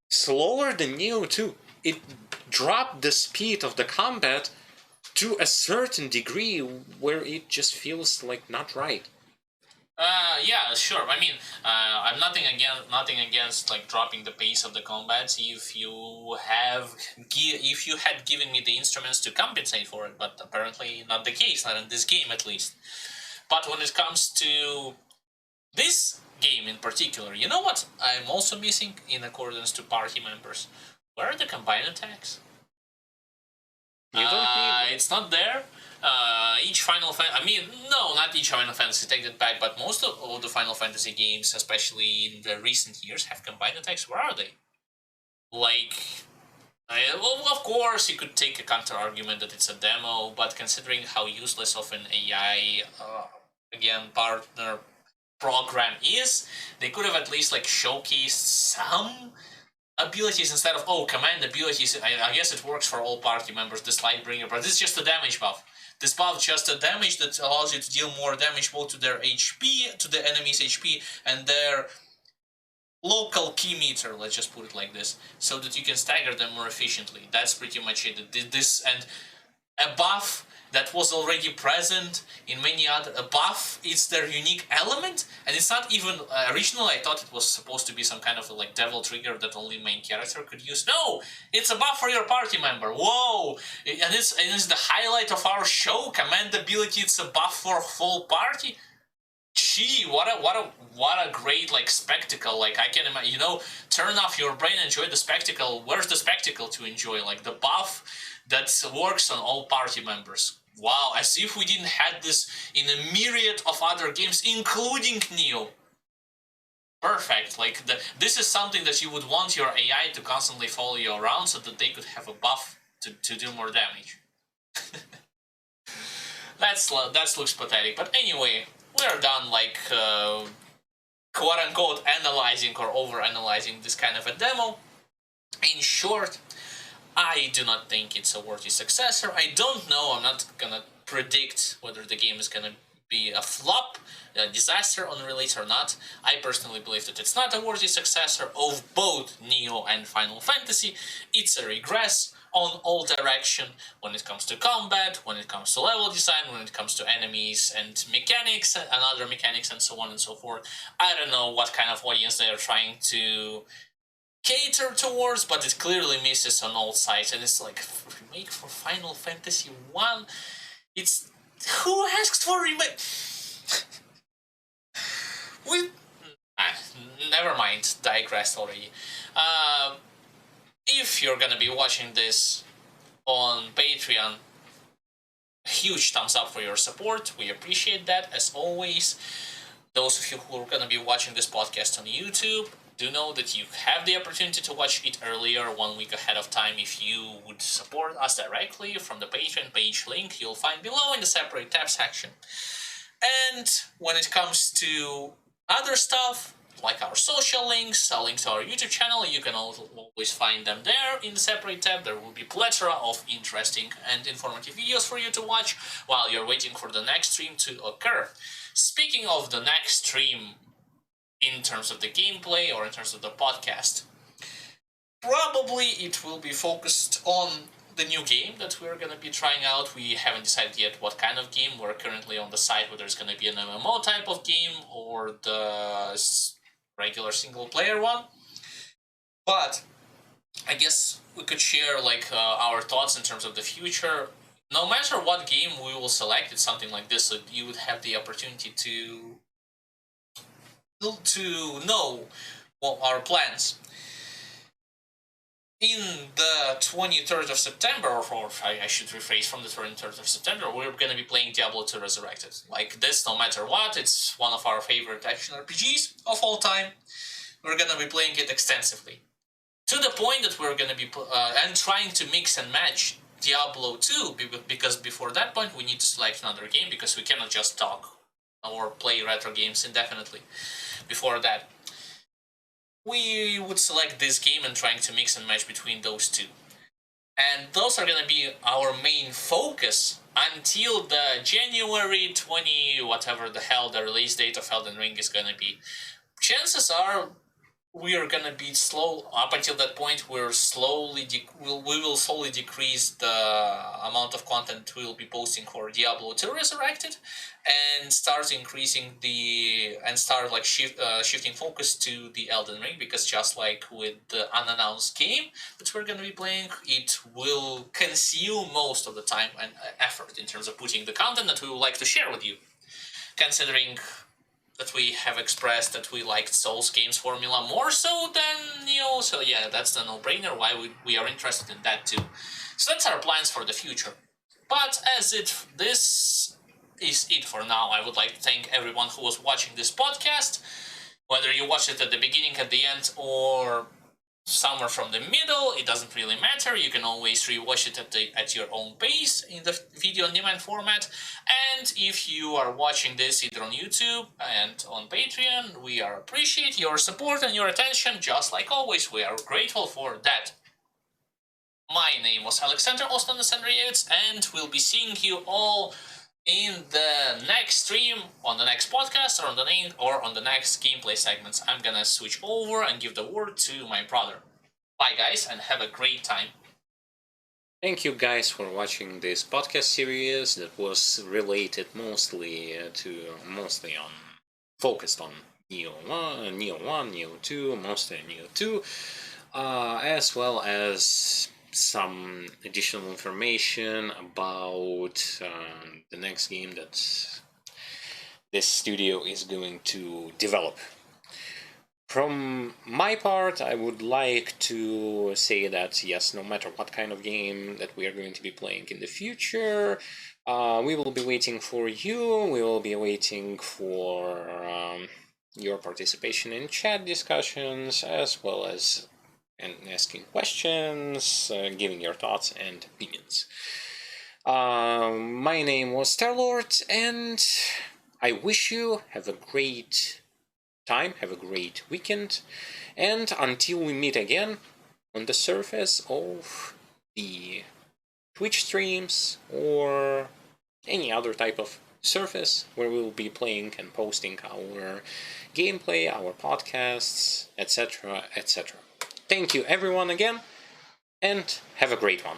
Nioh 2. It dropped the speed of the combat to a certain degree where it just feels like not right. Yeah, sure. I mean, I'm nothing against like dropping the pace of the combat if you had given me the instruments to compensate for it, but apparently not the case, not in this game at least. But when it comes to this game in particular, you know what I'm also missing in accordance to party members? Where are the combined attacks? You don't need it's not there. Each Final Fantasy, I mean, no, not each Final Fantasy, take that back, but most of all the Final Fantasy games, especially in the recent years, have combined attacks. Where are they? Like, well, of course, you could take a counter argument that it's a demo, but considering how useless of an AI, again, partner program is, they could have at least like showcased some abilities instead of, oh, command abilities. I guess it works for all party members, this Lightbringer, but this is just a damage buff. This buff just a damage that allows you to deal more damage both to their HP, to the enemy's HP, and their local key meter, let's just put it like this, so that you can stagger them more efficiently. That's pretty much it. This, and a buff that was already present in many other... A buff is their unique element, and it's not even... originally, I thought it was supposed to be some kind of like devil trigger that only main character could use. No! It's a buff for your party member. Whoa! And it's the highlight of our show. Command ability, it's a buff for whole party. Gee, what a great like spectacle. Like, I can imagine, turn off your brain, enjoy the spectacle. Where's the spectacle to enjoy? Like the buff that works on all party members. Wow, as if we didn't have this in a myriad of other games, including Nioh. Perfect. Like, this is something that you would want your AI to constantly follow you around so that they could have a buff to do more damage. That looks pathetic. But anyway, we're done, like, quote-unquote analyzing or over-analyzing this kind of a demo. In short, I do not think it's a worthy successor. I don't know, I'm not gonna predict whether the game is gonna be a flop, a disaster on release or not. I personally believe that it's not a worthy successor of both Nioh and Final Fantasy. It's a regress on all direction when it comes to combat, when it comes to level design, when it comes to enemies and mechanics and other mechanics and so on and so forth. I don't know what kind of audience they are trying to cater towards, but it clearly misses on all sides. And it's like, remake for Final Fantasy 1? It's... who asked for remake? we... never mind, digressed already. If you're gonna be watching this on Patreon, huge thumbs up for your support. We appreciate that, as always. Those of you who are gonna be watching this podcast on YouTube, do know that you have the opportunity to watch it earlier, 1 week ahead of time, if you would support us directly from the Patreon page link you'll find below in the separate tab section. And when it comes to other stuff, like our social links, a link to our YouTube channel, you can always find them there in the separate tab. There will be a plethora of interesting and informative videos for you to watch while you're waiting for the next stream to occur. Speaking of the next stream, in terms of the gameplay or in terms of the podcast, probably it will be focused on the new game that we're going to be trying out. We haven't decided yet what kind of game. We're currently on the side whether it's going to be an MMO type of game or the regular single player one. But I guess we could share our thoughts in terms of the future. No matter what game we will select, it's something like this, so you would have the opportunity to know what our plans. In the 23rd of September, or I should rephrase, from the 23rd of September, we're going to be playing Diablo 2 Resurrected. Like this, no matter what, it's one of our favorite action RPGs of all time. We're going to be playing it extensively. To the point that we're going to be and trying to mix and match Diablo 2, because before that point we need to select another game, because we cannot just talk or play retro games indefinitely. Before that, we would select this game and trying to mix and match between those two. And those are going to be our main focus until the January 20, whatever the hell the release date of Elden Ring is going to be. Chances are we are going to be slow. Up until that point, we will slowly decrease the amount of content we'll be posting for Diablo 2 Resurrected, and start increasing shifting focus to the Elden Ring, because just like with the unannounced game that we're going to be playing, it will consume most of the time and effort in terms of putting the content that we would like to share with you, considering that we have expressed that we liked Souls games formula more so than Nioh, so yeah, that's the no-brainer why we are interested in that too. So that's our plans for the future. But this is it for now. I would like to thank everyone who was watching this podcast, whether you watched it at the beginning, at the end, or somewhere from the middle. It doesn't really matter. You can always rewatch it at your own pace in the video on demand format. And if you are watching this either on YouTube and on Patreon, we appreciate your support and your attention. Just like always, we are grateful for that. My name was Alexander Ostandreyevits, and we'll be seeing you all in the next stream, on the next podcast, or on the next gameplay segments. I'm gonna switch over and give the word to my brother. Bye guys, and have a great time. Thank you guys for watching this podcast series that was related focused on Nioh 1, Nioh 2, mostly Nioh 2, as well as some additional information about the next game that this studio is going to develop. From my part, I would like to say that yes, no matter what kind of game that we are going to be playing in the future, we will be waiting for you. We will be waiting for your participation in chat discussions, as well as asking questions, giving your thoughts and opinions. My name was Starlord, and I wish you have a great time, have a great weekend, and until we meet again on the surface of the Twitch streams or any other type of surface where we will be playing and posting our gameplay, our podcasts, etc., etc. Thank you everyone again, and have a great one.